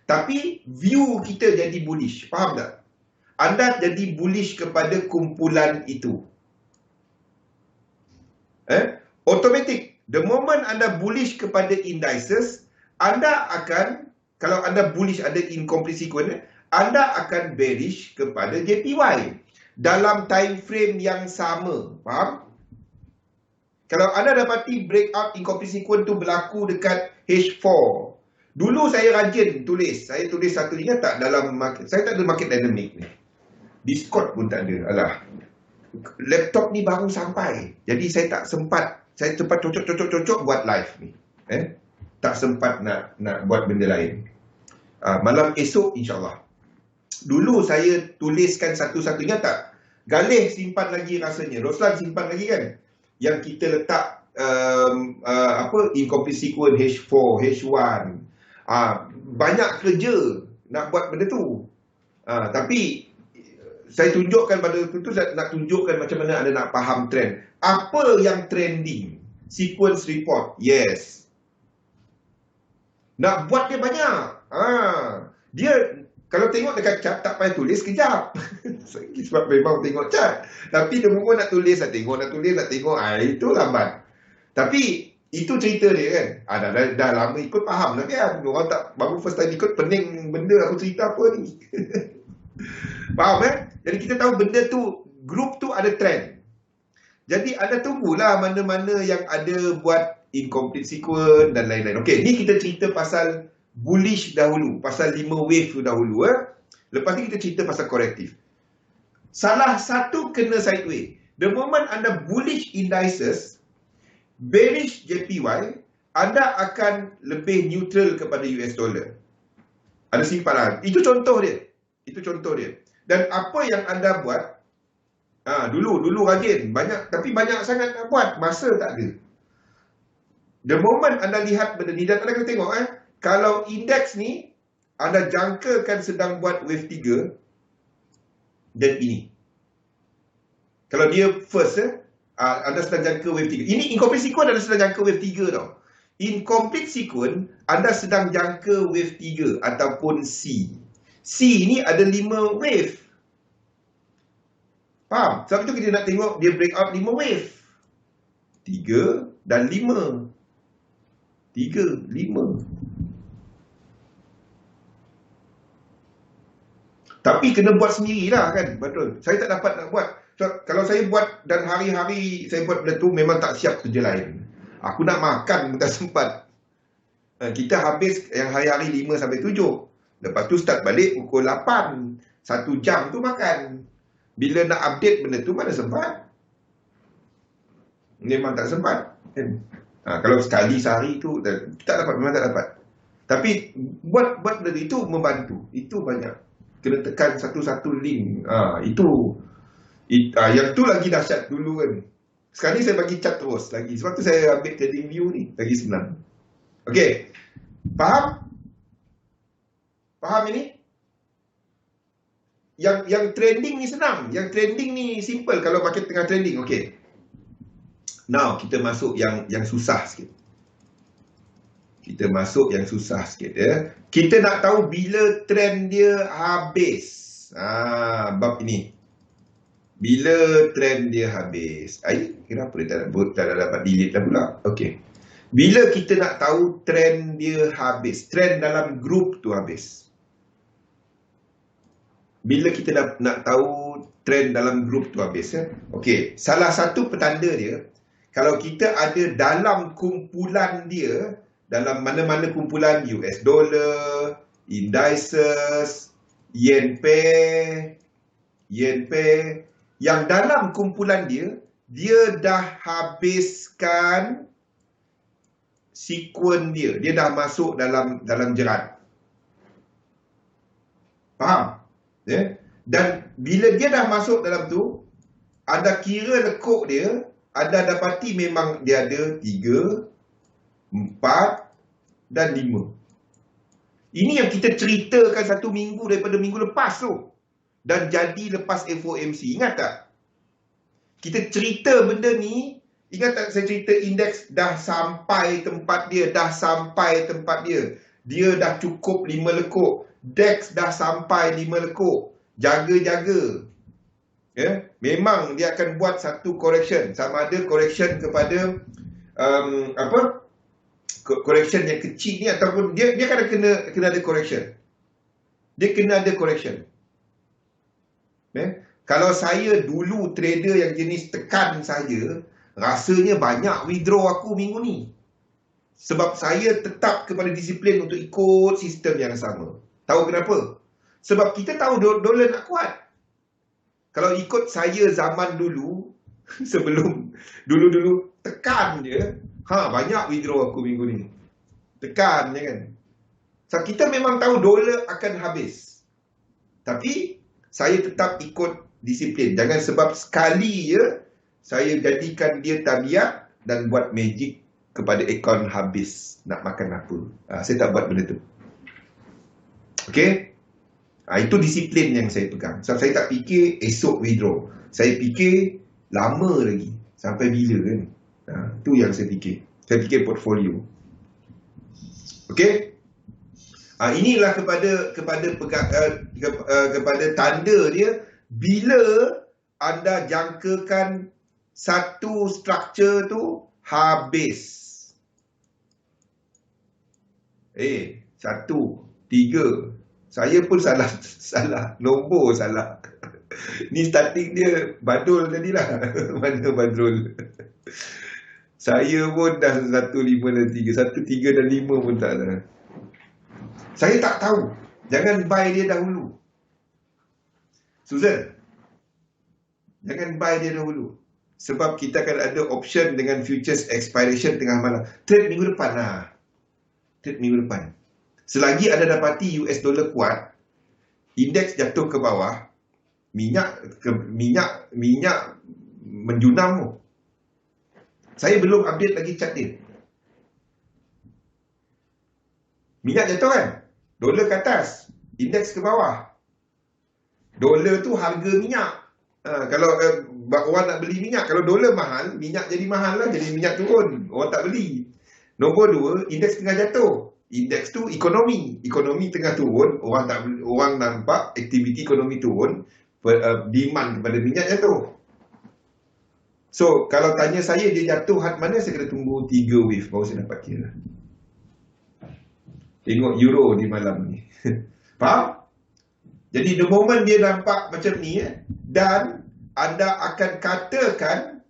Tapi view kita jadi bullish. Faham tak? Anda jadi bullish kepada kumpulan itu. Automatic. The moment anda bullish kepada indices, anda akan, kalau anda bullish ada incomplete sequence, anda akan bearish kepada JPY dalam time frame yang sama. Faham? Kalau anda dapati breakout incomplete sequence tu berlaku dekat H4. Dulu saya rajin tulis. Saya tulis satu, ingat tak, dalam market. Saya tak ada market dynamic ni. Discord pun tak ada. Alah. Laptop ni baru sampai. Jadi saya tak sempat. Saya sempat cocok buat live ni. Tak sempat nak buat benda lain. Malam esok insyaAllah. Dulu saya tuliskan satu-satunya tak. Galih simpan lagi rasanya. Roslan simpan lagi kan? Yang kita letak incomplete sequence H4, H1. banyak kerja nak buat benda tu. Tapi saya tunjukkan pada tu nak tunjukkan macam mana anda nak faham trend. Apa yang trending? Sequence report. Yes. Nak buat dia banyak. Dia kalau tengok dekat chart tak payah tulis kejap. Sebab memang tengok chart. Tapi dia pun nak tulis, nak tengok. Itu lambat. Tapi itu cerita dia kan. Dah lama ikut faham lah kan. Orang tak baru first time ikut pening benda aku cerita apa ni. Faham Jadi kita tahu benda tu, grup tu ada trend. Jadi anda tunggulah mana-mana yang ada buat incomplete sequence dan lain-lain. Okey, ni kita cerita pasal bullish dahulu, pasal 5 wave tu dahulu. Lepas ni kita cerita pasal korektif. Salah satu kena sideway. The moment anda bullish indices, bearish JPY, anda akan lebih neutral kepada US dollar. Ada simpanan. Itu contoh dia. Dan apa yang anda buat, dulu rajin, tapi banyak sangat nak buat, masa tak ada. The moment anda lihat benda ni, dan anda kena tengok, kalau indeks ni, anda jangkakan sedang buat wave 3, dan ini. Kalau dia first, anda sedang jangka wave 3. Ini incomplete sequence, anda sedang jangka wave 3 tau. Incomplete sequence, anda sedang jangka wave 3 ataupun C. C ni ada 5 wave. Faham? Sebab itu kita nak tengok dia break out 5 wave. 3 dan 5. 3, 5. Tapi kena buat sendirilah kan. Betul. Saya tak dapat nak buat. So, kalau saya buat dan hari-hari saya buat benda tu, memang tak siap kerja lain. Aku nak makan tak sempat. Kita habis yang hari-hari 5 sampai 7. Lepas tu start balik pukul 8. 1 jam tu makan. Bila nak update benda tu, mana sempat? Memang tak sempat. Kalau sekali sehari tu, tak dapat, memang tak dapat. Tapi buat benda itu membantu. Itu banyak. Kena tekan satu-satu link. Yang tu lagi dahsyat dulu kan. Sekarang ni saya bagi chart terus lagi. Sebab tu saya ambil trading view ni. Lagi senang. Okey. Faham? Faham ini? Yang trending ni senang. Yang trending ni simple kalau market tengah trending. Okey. Now kita masuk yang susah sikit. Kita masuk yang susah sikit ya. Kita nak tahu bila trend dia habis. Bab ini. Bila trend dia habis. Kenapa dia tak dapat delete dah pula? Okey. Bila kita nak tahu trend dia habis. Trend dalam grup tu habis. Bila kita nak tahu trend dalam grup tu habis ya. Okey, salah satu petanda dia, kalau kita ada dalam kumpulan dia, dalam mana-mana kumpulan US dollar, indices, yen pair, yang dalam kumpulan dia, dia dah habiskan sequence dia. Dia dah masuk dalam jerat. Faham? Ya? Dan bila dia dah masuk dalam tu, anda kira lekuk dia, anda dapati memang dia ada 3, 4 dan 5. Ini yang kita ceritakan 1 minggu daripada minggu lepas tu. Dan jadi lepas FOMC. Ingat tak? Kita cerita benda ni. Ingat tak saya cerita indeks dah sampai tempat dia. Dia dah cukup 5 lekuk. DAX dah sampai 5 lekuk. Jaga-jaga. Ya? Memang dia akan buat satu correction. Sama ada correction kepada correction yang kecil ni, ataupun dia akan kena ada correction. Dia kena ada correction. Kalau saya dulu trader yang jenis tekan saja, rasanya banyak withdraw aku minggu ni. Sebab saya tetap kepada disiplin untuk ikut sistem yang sama. Tahu kenapa? Sebab kita tahu dolar nak kuat. Kalau ikut saya zaman dulu, sebelum dulu tekan je, banyak withdraw aku minggu ni. Tekan je kan. So, kita memang tahu dolar akan habis. Tapi saya tetap ikut disiplin. Jangan sebab sekali je saya jadikan dia tabiat dan buat magic kepada akaun habis nak makan apa. Saya tak buat benda tu. Okey? Itu disiplin yang saya pegang. So, saya tak fikir esok withdraw. Saya fikir lama lagi. Sampai bila kan? Itu yang saya fikir. Saya fikir portfolio. Okey? Inilah kepada tanda dia bila anda jangkakan satu struktur tu habis. 1, 3. Saya pun salah nombor salah. Ni starting dia Badul tadilah. Mana Badrul? Saya pun dah 1, 5 dan 3. 1, 3 dan 5 pun tak ada. Saya tak tahu. Jangan buy dia dahulu. Susan, jangan buy dia dahulu. Sebab kita akan ada option dengan futures expiration tengah malam. Trade minggu depan lah. Trade minggu depan. Selagi anda dapati US dollar kuat, indeks jatuh ke bawah, minyak menjunam. Saya belum update lagi chart dia. Minyak jatuh kan? Dolar ke atas, indeks ke bawah. Dolar tu harga minyak. Kalau orang nak beli minyak, kalau dolar mahal, minyak jadi mahal lah, jadi minyak turun. Orang tak beli. Nombor 2, indeks tengah jatuh. Indeks tu ekonomi tengah turun, orang nampak aktiviti ekonomi turun, demand kepada minyak jatuh. So kalau tanya saya dia jatuh had mana, saya kena tunggu 3 wave baru saya dapat kira. Tengok euro di malam ni. Faham? Jadi the moment dia nampak macam ni dan anda akan katakan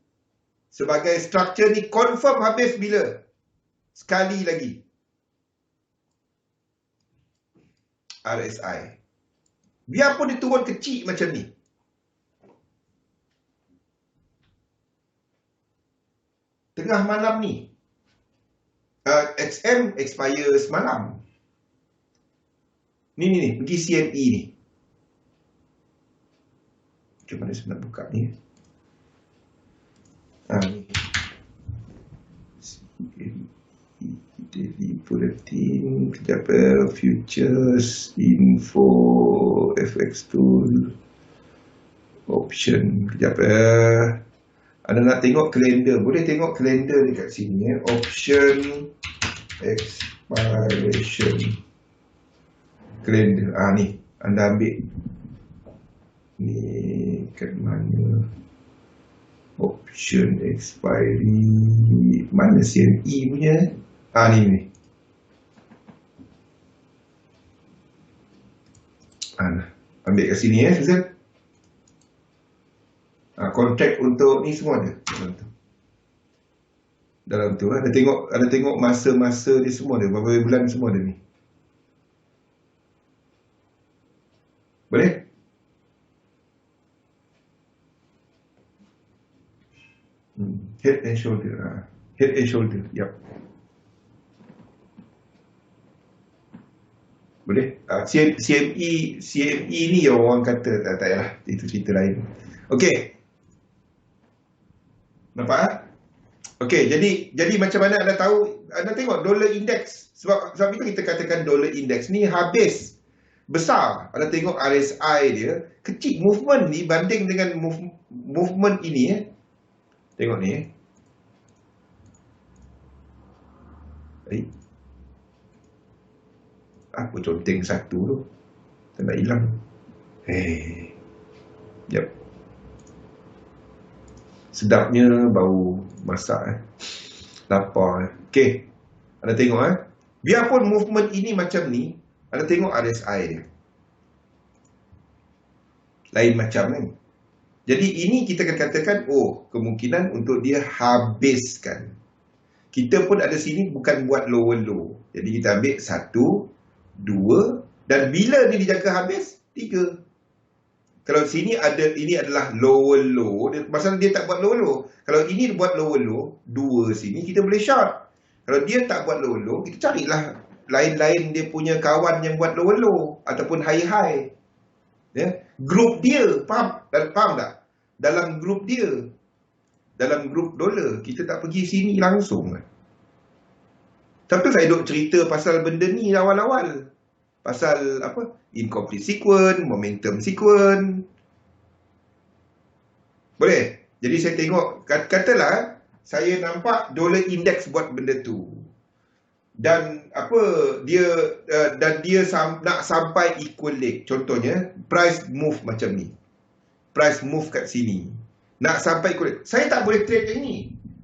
sebagai struktur ni confirm habis bila? Sekali lagi. RSI. Biarpun dia turun kecil macam ni. Tengah malam ni. XM expire semalam. Ni. Pergi CME ni. Macam mana saya nak buka ni? Ni. Daily bulletin, kejap futures, info, FX tool, option, kejap Anda nak tengok kalender, boleh tengok kalender dekat sini option, expiration, kalender, ni, anda ambil ni kat mana, option expiry, mana CME punya? Ni. Ambil kat sini Susan. Kontrak untuk ni semua ada dalam tu. Ada tengok masa-masa dia semua ada, berapa bulan semua ada ni. Boleh? Head and shoulder. Head and shoulder. Yap. Boleh? CME ni orang kata tak payahlah, itu cerita lain. Okey. Nampak? Okey, jadi macam mana anda tahu? Anda tengok dollar index. Sebab itu kita katakan dollar index ni habis besar. Anda tengok RSI dia kecil, movement ni banding dengan movement ini Tengok ni Apa conteng satu tu tak nak hilang. Yep. Sedapnya bau masak lapar. Okey, anda tengok biarpun movement ini macam ni, anda tengok RSI dia lain macam kan. Jadi ini kita akan katakan kemungkinan untuk dia habiskan. Kita pun ada sini bukan buat lower low. Jadi kita ambil 1, 2 dan bila ni dijaga habis 3. Kalau sini ini adalah lower low, pasal dia tak buat lower low. Kalau ini buat lower low, 2 sini kita boleh short. Kalau dia tak buat lower low, kita carilah lain-lain dia punya kawan yang buat lower low ataupun high high. Grup dia, faham tak? Dalam grup dia, dalam grup dolar, kita tak pergi sini langsung. Tapi saya duk cerita pasal benda ni awal-awal. Pasal apa? Incomplete sequence, momentum sequence. Boleh? Jadi saya tengok, katalah saya nampak dollar index buat benda tu. Dan apa dia nak sampai equal leg. Contohnya, price move macam ni. Price move kat sini. Nak sampai equal leg. Saya tak boleh trade yang ni.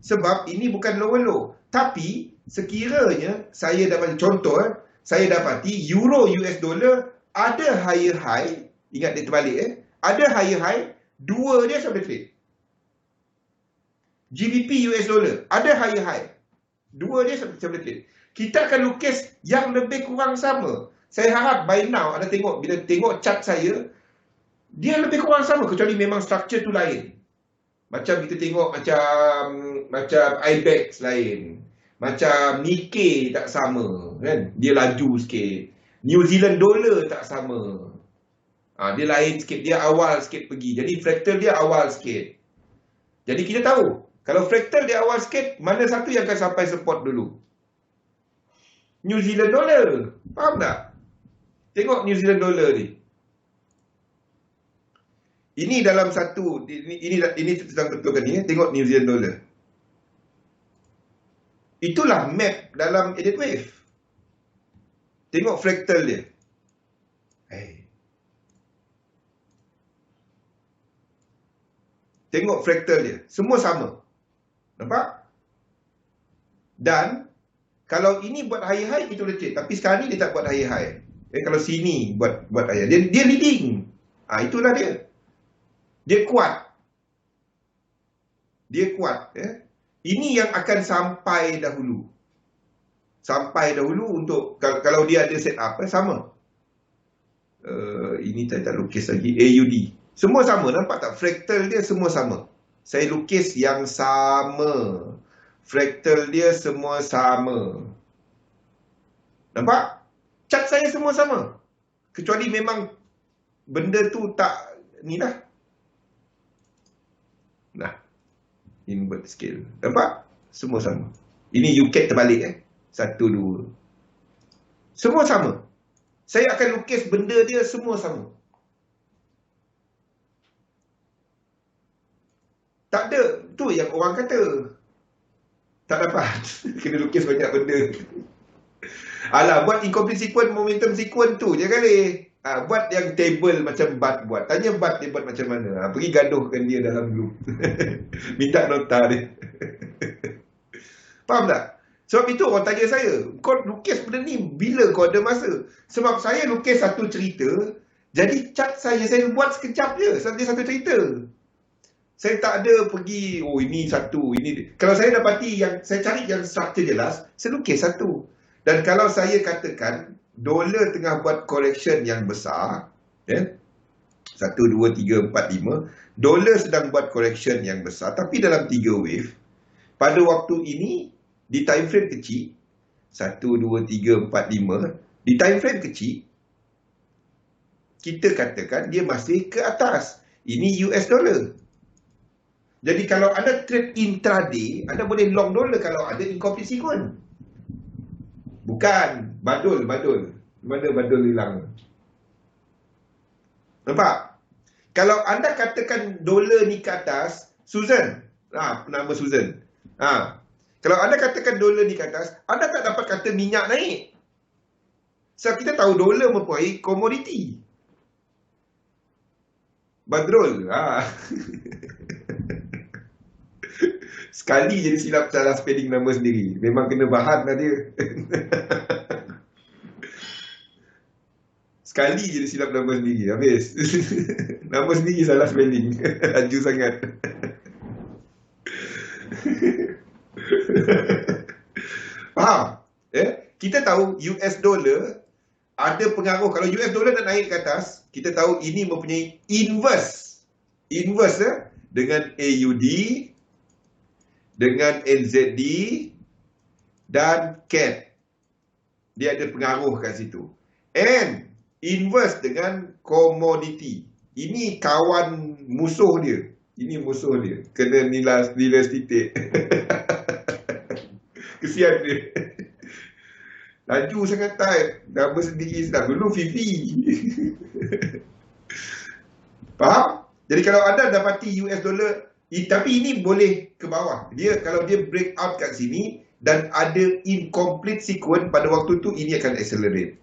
Sebab ini bukan lower low. Tapi sekiranya saya dapat contoh, saya dapati euro US dollar ada higher high, ingat dia terbalik ada higher high, dua dia saya boleh trade. GBP US dollar ada higher high, dua dia saya boleh trade. Kita akan lukis yang lebih kurang sama. Saya harap by now anda tengok, bila tengok chart saya, dia lebih kurang sama, kecuali memang structure tu lain. Macam kita tengok macam IBEX lain. Macam Nikkei tak sama, kan? Dia laju sikit. New Zealand dollar tak sama. Dia lain sikit, dia awal sikit pergi. Jadi fractal dia awal sikit. Jadi kita tahu, kalau fractal dia awal sikit, mana satu yang akan sampai support dulu? New Zealand dollar. Faham tak? Tengok New Zealand dollar ni. Ini dalam satu, ini sedang betulkan ni. Tengok New Zealand dollar. Itulah map dalam edit wave. Tengok fractal dia. Tengok fractal dia. Semua sama. Nampak? Dan kalau ini buat high high, kita boleh trade. Tapi sekarang ni dia tak buat high high. Kalau sini buat high high, dia leading. Itulah dia. Dia kuat. Dia kuat. Ini yang akan sampai dahulu. Sampai dahulu untuk, kalau dia ada set up, sama. Ini saya tak lukis lagi. AUD. Semua sama. Nampak tak? Fractal dia semua sama. Saya lukis yang sama. Fractal dia semua sama. Nampak? Chart saya semua sama. Kecuali memang benda tu tak ni dah. Nah. Invert scale. Nampak? Semua sama. Ini UCAT terbalik 1, 2. Semua sama. Saya akan lukis benda dia semua sama. Tak ada. Tu yang orang kata. Tak dapat. Kena lukis banyak benda. Alah, buat incomplete sequence, momentum sequence tu je kali. Buat yang table macam Bat buat. Tanya Bat dia buat macam mana. Pergi gaduhkan dia dalam group. Minta nota dia. Faham tak? Sebab itu orang tanya saya, kau lukis benda ni bila kau ada masa? Sebab saya lukis satu cerita, jadi cat saya buat sekejap je. Satu cerita. Saya tak ada pergi, ini satu, ini. Kalau saya dapati yang, saya cari yang structure jelas, saya lukis satu. Dan kalau saya katakan, dolar tengah buat correction yang besar, 1, 2, 3, 4, 5, dolar sedang buat correction yang besar, tapi dalam 3 wave, pada waktu ini, di time frame kecil, 1, 2, 3, 4, 5, di time frame kecil, kita katakan dia masih ke atas. Ini US dollar. Jadi kalau anda trade intraday, anda boleh long dolar kalau ada incomplete sequence. Bukan, badul. Mana badul hilang? Nampak? Kalau anda katakan dolar ni ke atas, Susan. Nama Susan. Kalau anda katakan dolar ni ke atas, anda tak dapat kata minyak naik. Sebab kita tahu dolar mempunyai komoditi. Badrul. Sekali jadi silap salah spelling nama sendiri. Memang kena bahan lah dia. Sekali jadi silap nama sendiri. Habis. Nama sendiri salah spelling. Laju sangat. Faham? Kita tahu US dollar ada pengaruh. Kalau US dollar nak naik ke atas, kita tahu ini mempunyai inverse. Inverse dengan AUD, dengan NZD dan CAD. Dia ada pengaruh kat situ. And inverse dengan komoditi. Ini kawan musuh dia. Ini musuh dia. Kena nilai titik. Kesian dia. Laju sangat tight. Nama sendiri sedap. Dulu Fifi. Faham? Jadi kalau anda dapati US dollar, tapi ini boleh ke bawah. Kalau dia break out kat sini dan ada incomplete sequence pada waktu tu, ini akan accelerate.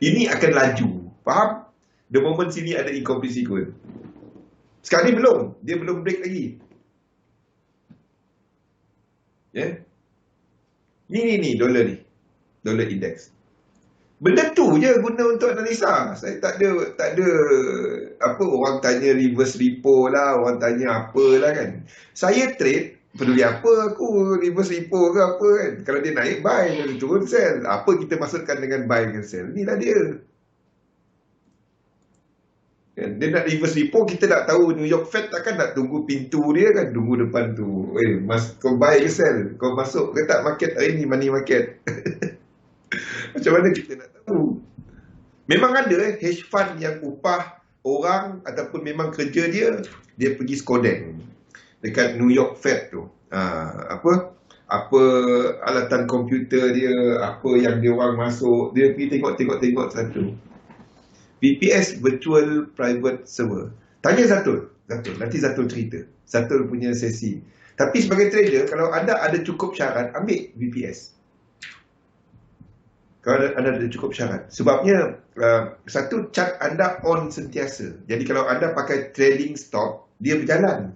Ini akan laju. Faham? The moment sini ada incomplete sequence. Sekarang ni belum. Dia belum break lagi. Ya. Yeah. Ni dolar ni. Dolar index. Benda tu je guna untuk analisa. Saya tak ada apa orang tanya reverse repo lah, orang tanya apalah kan. Saya trade, peduli apa aku reverse repo ke apa kan. Kalau dia naik buy, kalau dia turun sell. Apa kita maksudkan dengan buy dengan sell? Inilah dia. Kan? Dia nak reverse repo, kita nak tahu New York Fed takkan nak tunggu pintu dia kan, tunggu depan tu. Kau buy ke sell? Kau masuk ke tak market hari ni, money market? Macam mana kita nak tahu? Memang ada hedge fund yang upah orang ataupun memang kerja dia pergi skodeng dekat New York Fed tu. Apa alatan komputer dia, apa yang dia orang masuk, dia pergi tengok satu. VPS, Virtual Private Server. Tanya Zatul, nanti Zatul cerita. Zatul punya sesi. Tapi sebagai trader, kalau anda ada cukup syarat, ambil VPS. Kalau anda ada cukup syarat. Sebabnya, satu, chart anda on sentiasa. Jadi kalau anda pakai trailing stop, dia berjalan.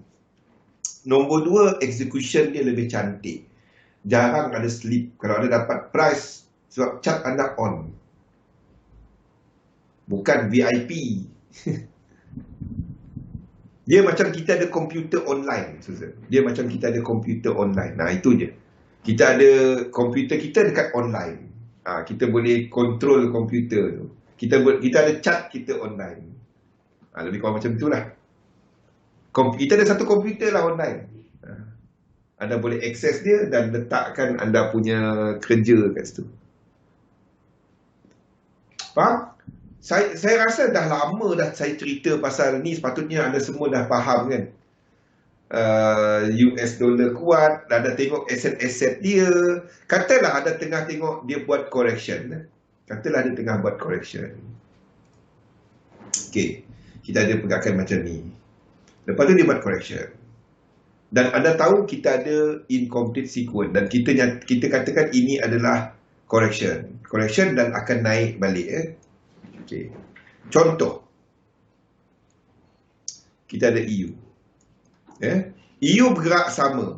Nombor dua, execution dia lebih cantik. Jarang ada slip. Kalau anda dapat price, sebab chart anda on. Bukan VIP. Dia macam kita ada komputer online, Susan. Dia macam kita ada komputer online. Nah, itu je. Kita ada komputer kita dekat online. Kita boleh kontrol komputer tu. Kita ada chat kita online. Lebih kurang macam itulah. Kita ada satu komputer lah online. Anda boleh akses dia dan letakkan anda punya kerja kat situ. Faham? Saya rasa dah lama dah saya cerita pasal ni. Sepatutnya anda semua dah faham kan. US dollar kuat, anda tengok aset-aset dia. Katalah anda tengah tengok dia buat correction. Katalah dia tengah buat correction. Okey, kita ada pergerakan macam ni. Lepas tu dia buat correction. Dan anda tahu kita ada incomplete sequence. Dan kita katakan ini adalah correction. Correction dan akan naik balik. Okey. Contoh. Kita ada EU. EU bergerak sama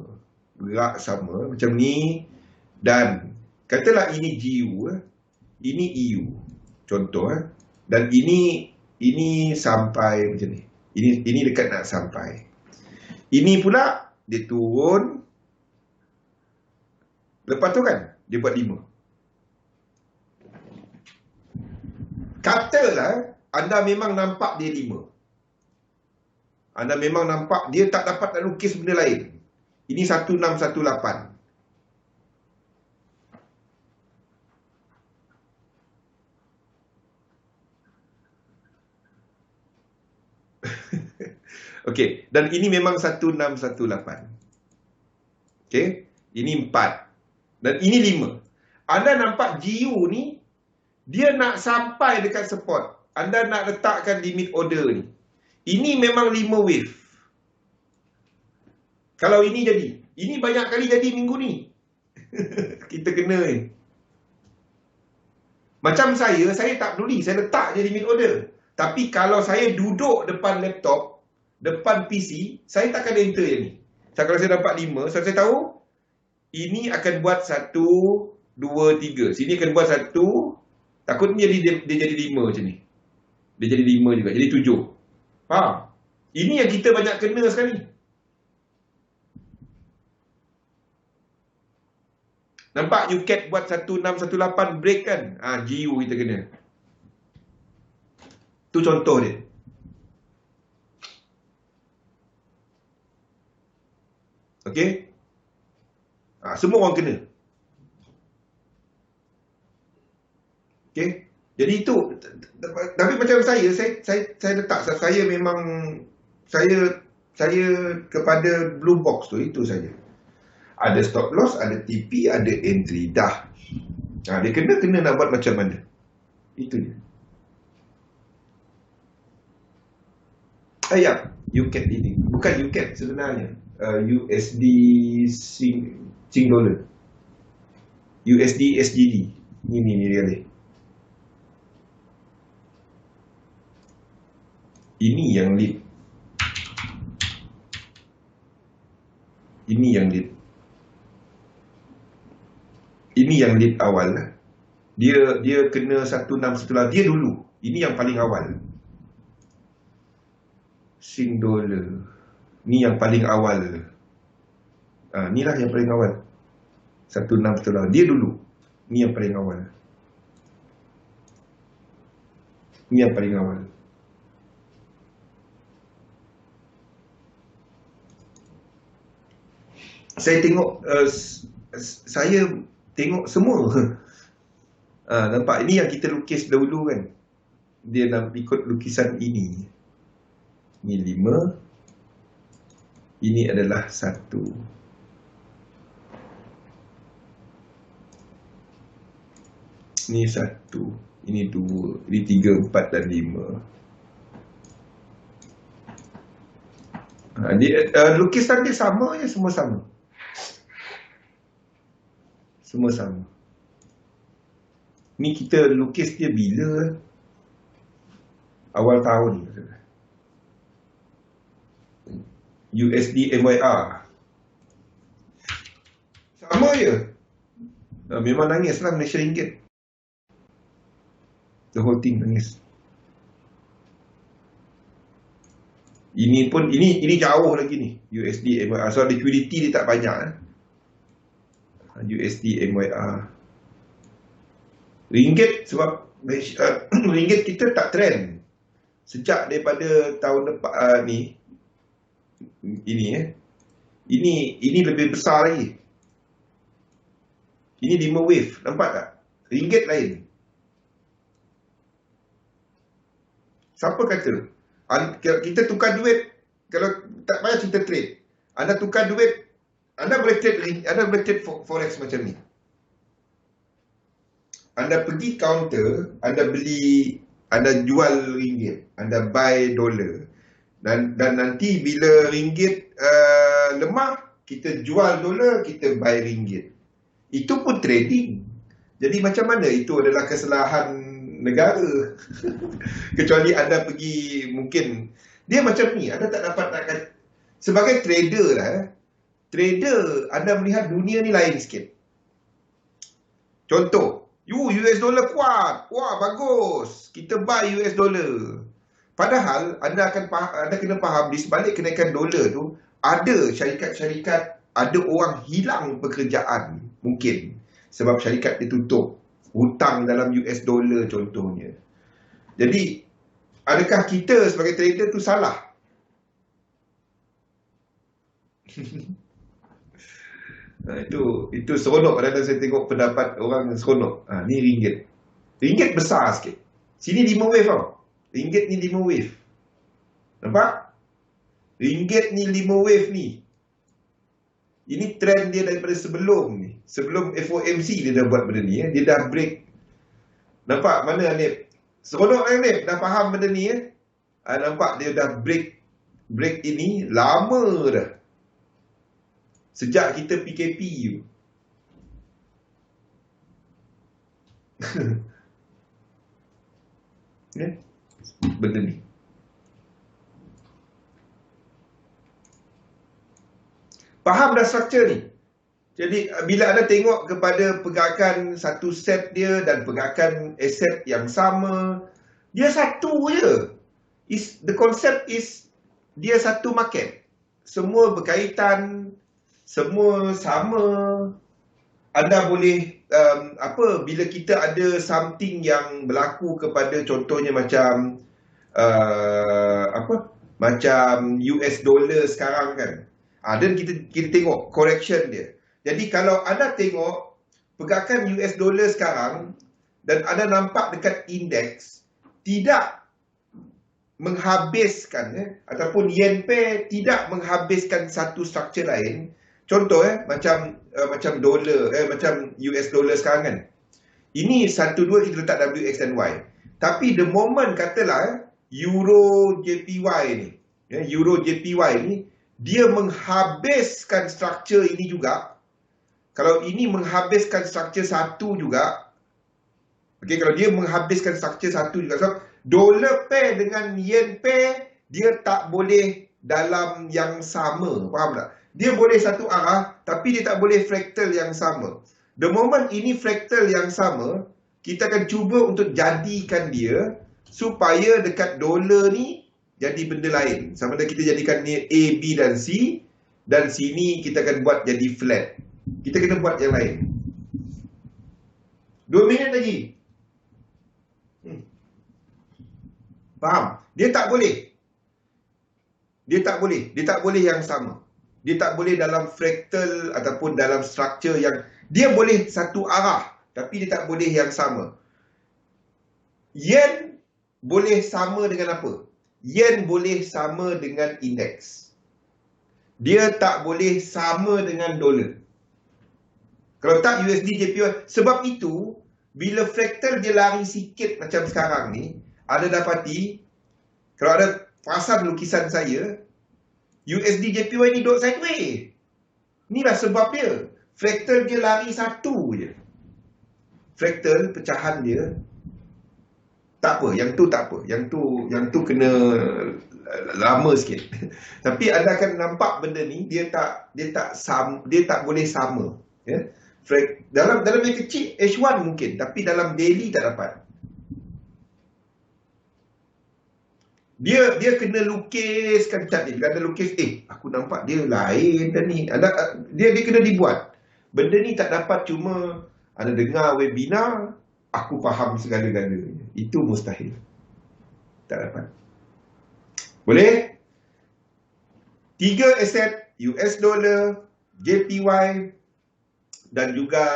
macam ni, dan katalah ini GU, ini EU contoh, dan ini sampai macam ni, ini dekat nak sampai, ini pula dia turun, lepas tu kan dia buat 5. Katalah anda memang nampak dia 5. Anda memang nampak dia tak dapat nak lukis benda lain. Ini 1618. Okey, dan ini memang 1618. Okey, ini 4. Dan ini 5. Anda nampak GU ni, dia nak sampai dekat support. Anda nak letakkan limit order ni. Ini memang 5 wave. Kalau ini jadi, ini banyak kali jadi minggu ni. Kita kena ni. Macam saya tak peduli. Saya letak je limit order. Tapi kalau saya duduk depan laptop, depan PC, saya takkan enter je ni. So, kalau saya dapat 5, saya tahu ini akan buat 1, 2, 3. Sini akan buat 1. Takutnya dia jadi 5 macam ni. Dia jadi 5 juga. Jadi 7. Faham? Ini yang kita banyak kena sekali. Nampak UCAT buat 1618 break kan? GU kita kena. Tu contoh dia. Okey? Semua orang kena. Okey? Jadi itu, tapi macam saya letak, saya memang, saya kepada blue box tu, itu saja. Ada stop loss, ada TP, ada entry. Dah. Dia kena nak buat macam mana. Itu dia. Ya, UCAD ini. Bukan UCAD sebenarnya. USD Sing Dollar. USD SGD. Ini dia ni. Ini yang lead. Ini yang lead. Ini yang lead awal. Dia kena 1618. Dia dulu. Ini yang paling awal. Sing Dollar. Ni yang paling awal. Inilah yang paling awal. 1618. Dia dulu. Ni yang paling awal. Ni yang paling awal. Saya tengok semua. Nampak ini yang kita lukis dahulu kan. Dia nak ikut lukisan ini. Ini 5. Ini adalah 1. Ini 1. Ini 2. Ini 3, 4 dan 5. Lukisan dia sama je, semua sama. Semua sama. Ni kita lukis dia bila? Awal tahun. USD MYR. Sama je. Memang nangis lah Malaysia ringgit. The whole thing nangis. Ini pun, ini jauh lagi ni. USD MYR. So liquidity dia tak banyak. USD MYR. Ringgit sebab ringgit kita tak trend. Sejak daripada tahun depan ni. Ini lebih besar lagi. Ini 5 wave. Nampak tak? Ringgit lain. Siapa kata? Kita tukar duit. Kalau tak payah kita trade. Anda tukar duit. Anda boleh trade forex macam ni. Anda pergi counter. Anda beli. Anda jual ringgit. Anda buy dolar. Dan nanti bila ringgit lemah, kita jual dolar, kita buy ringgit. Itu pun trading. Jadi macam mana itu adalah kesalahan negara? Kecuali anda pergi, mungkin dia macam ni, anda tak dapat nak. Sebagai trader lah, trader, anda melihat dunia ni lain sikit. Contoh, US dollar kuat, wah bagus, kita buy US dollar. Padahal anda kena faham di sebalik kenaikan dolar tu ada syarikat-syarikat, ada orang hilang pekerjaan mungkin sebab syarikat ditutup, hutang dalam US dollar contohnya. Jadi adakah kita sebagai trader tu salah? Itu seronok kadang-kadang saya tengok pendapat orang seronok. Ni ringgit. Ringgit besar sikit. Sini 5 wave tau. Ringgit ni 5 wave. Nampak? Ringgit ni 5 wave ni. Ini trend dia daripada sebelum ni. Sebelum FOMC dia dah buat benda ni. Dia dah break. Nampak mana Hanif? Seronok kan Hanif? Dah faham benda ni ya? Nampak dia dah break ini lama dah. Sejak kita PKP tu. Ya? Benda ni. Faham dah struktur ni. Jadi bila anda tengok kepada pergerakan satu set dia dan pergerakan aset yang sama, dia satu je. The concept is dia satu market. Semua berkaitan, semua sama. Anda boleh bila kita ada something yang berlaku kepada contohnya macam macam US dollar sekarang kan. Dan kita tengok correction dia. Jadi kalau anda tengok pergerakan US dollar sekarang dan anda nampak dekat indeks tidak menghabiskan ataupun yen pair tidak menghabiskan satu struktur lain. Contoh macam dolar, macam US dollar sekarang kan. Ini 1-2 kita letak WX dan Y. Tapi the moment katalah Euro JPY ni, Euro JPY ni, dia menghabiskan struktur ini juga. Kalau ini menghabiskan struktur satu juga, okey, kalau dia menghabiskan struktur satu juga, so dolar pair dengan yen pair, dia tak boleh dalam yang sama, faham tak? Dia boleh satu arah, tapi dia tak boleh fraktal yang sama. The moment ini fraktal yang sama, kita akan cuba untuk jadikan dia supaya dekat dolar ni jadi benda lain. Sama ada kita jadikan ni A, B dan C, dan sini kita akan buat jadi flat. Kita kena buat yang lain. 2 minit lagi. Faham? Dia tak boleh. Dia tak boleh yang sama. Dia tak boleh dalam fraktal ataupun dalam struktur yang, dia boleh satu arah, tapi dia tak boleh yang sama. Yen boleh sama dengan apa? Yen boleh sama dengan indeks. Dia tak boleh sama dengan dolar. Kalau tak USD JPY. Sebab itu, bila fraktal dia lari sikit macam sekarang ni, ada dapati, kalau ada perasan lukisan saya, USD JPY ni duduk sideways. Inilah sebab dia. Fraktal dia lari satu je. Fraktal pecahan dia tak apa, yang tu tak apa. Yang tu kena lama sikit. Tapi anda akan nampak benda ni dia tak boleh sama, ya. Dalam yang kecil H1 mungkin, tapi dalam daily tak dapat. Dia kena lukiskan chart ni. Bila anda lukis, aku nampak dia lain dah ni. Dia kena dibuat. Benda ni tak dapat cuma anda dengar webinar, aku faham segala-galanya. Itu mustahil. Tak dapat. Boleh? 3 aset, US dollar, JPY dan juga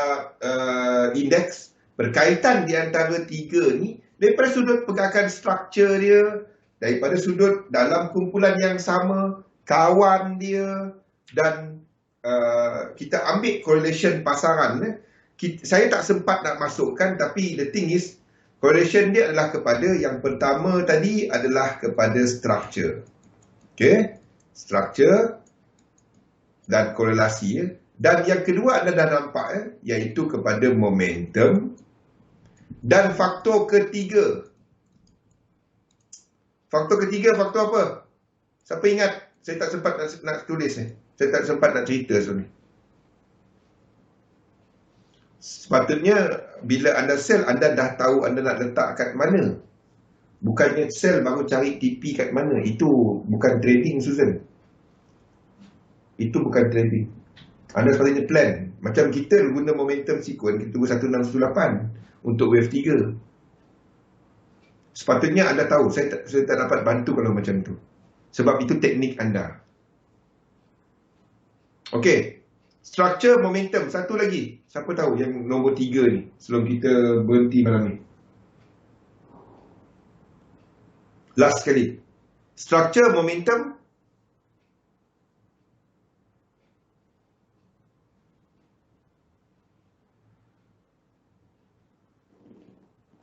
indeks, berkaitan di antara 3 ni daripada sudut pegakan struktur dia, daripada sudut dalam kumpulan yang sama, kawan dia, dan kita ambil correlation pasaran. Saya tak sempat nak masukkan, tapi the thing is, correlation dia adalah kepada, yang pertama tadi adalah kepada struktur. Okay? Struktur dan korelasi. Dan yang kedua anda dah nampak, iaitu kepada momentum. Dan faktor ketiga. Faktor ketiga, faktor apa? Siapa ingat? Saya tak sempat nak tulis ni. Saya tak sempat nak cerita sebenarnya. Sepatutnya bila anda sell, anda dah tahu anda nak letak kat mana. Bukannya sell baru cari TP kat mana. Itu bukan trading, Susan. Itu bukan trading. Anda sepatutnya plan. Macam kita guna momentum sequence, kita tunggu 1618 untuk wave 3. Sepatutnya anda tahu. Saya tak dapat bantu kalau macam tu. Sebab itu teknik anda. Okey. Structure, momentum. Satu lagi. Siapa tahu yang nombor 3 ni sebelum kita berhenti malam ni. Last sekali. Structure, momentum.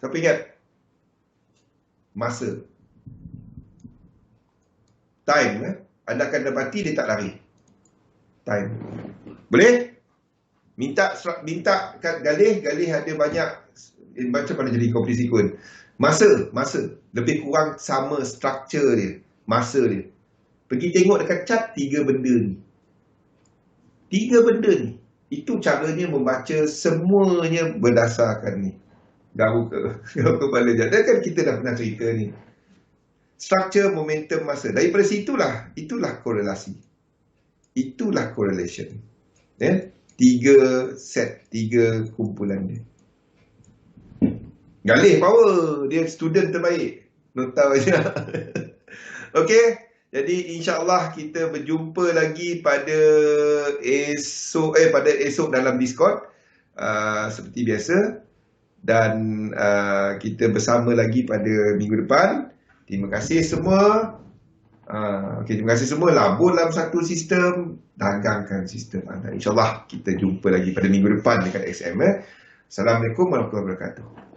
Siapa ingat? Masa. Time. Anda akan dapati dia tak lari. Time. Boleh? Minta Galih ada banyak, macam mana jadi kompetisi kun. Masa. Lebih kurang sama struktur dia. Masa dia. Pergi tengok dekat chart 3 benda ni. 3 benda ni. Itu caranya membaca semuanya berdasarkan ni. Garu kepala je. Dan kan kita dah pernah cerita ni. Struktur, momentum, masa. Daripada situlah, itulah korelasi. Itulah correlation. 3 set, 3 kumpulan dia. Galih power. Dia student terbaik. Nota aja. Okey. Jadi insya-Allah kita berjumpa lagi pada esok dalam Discord seperti biasa, dan kita bersama lagi pada minggu depan. Terima kasih semua. Okay, terima kasih semua. Labur dalam satu sistem, dagangkan sistem anda. InsyaAllah kita jumpa lagi pada minggu depan dekat XM. Assalamualaikum warahmatullahi wabarakatuh.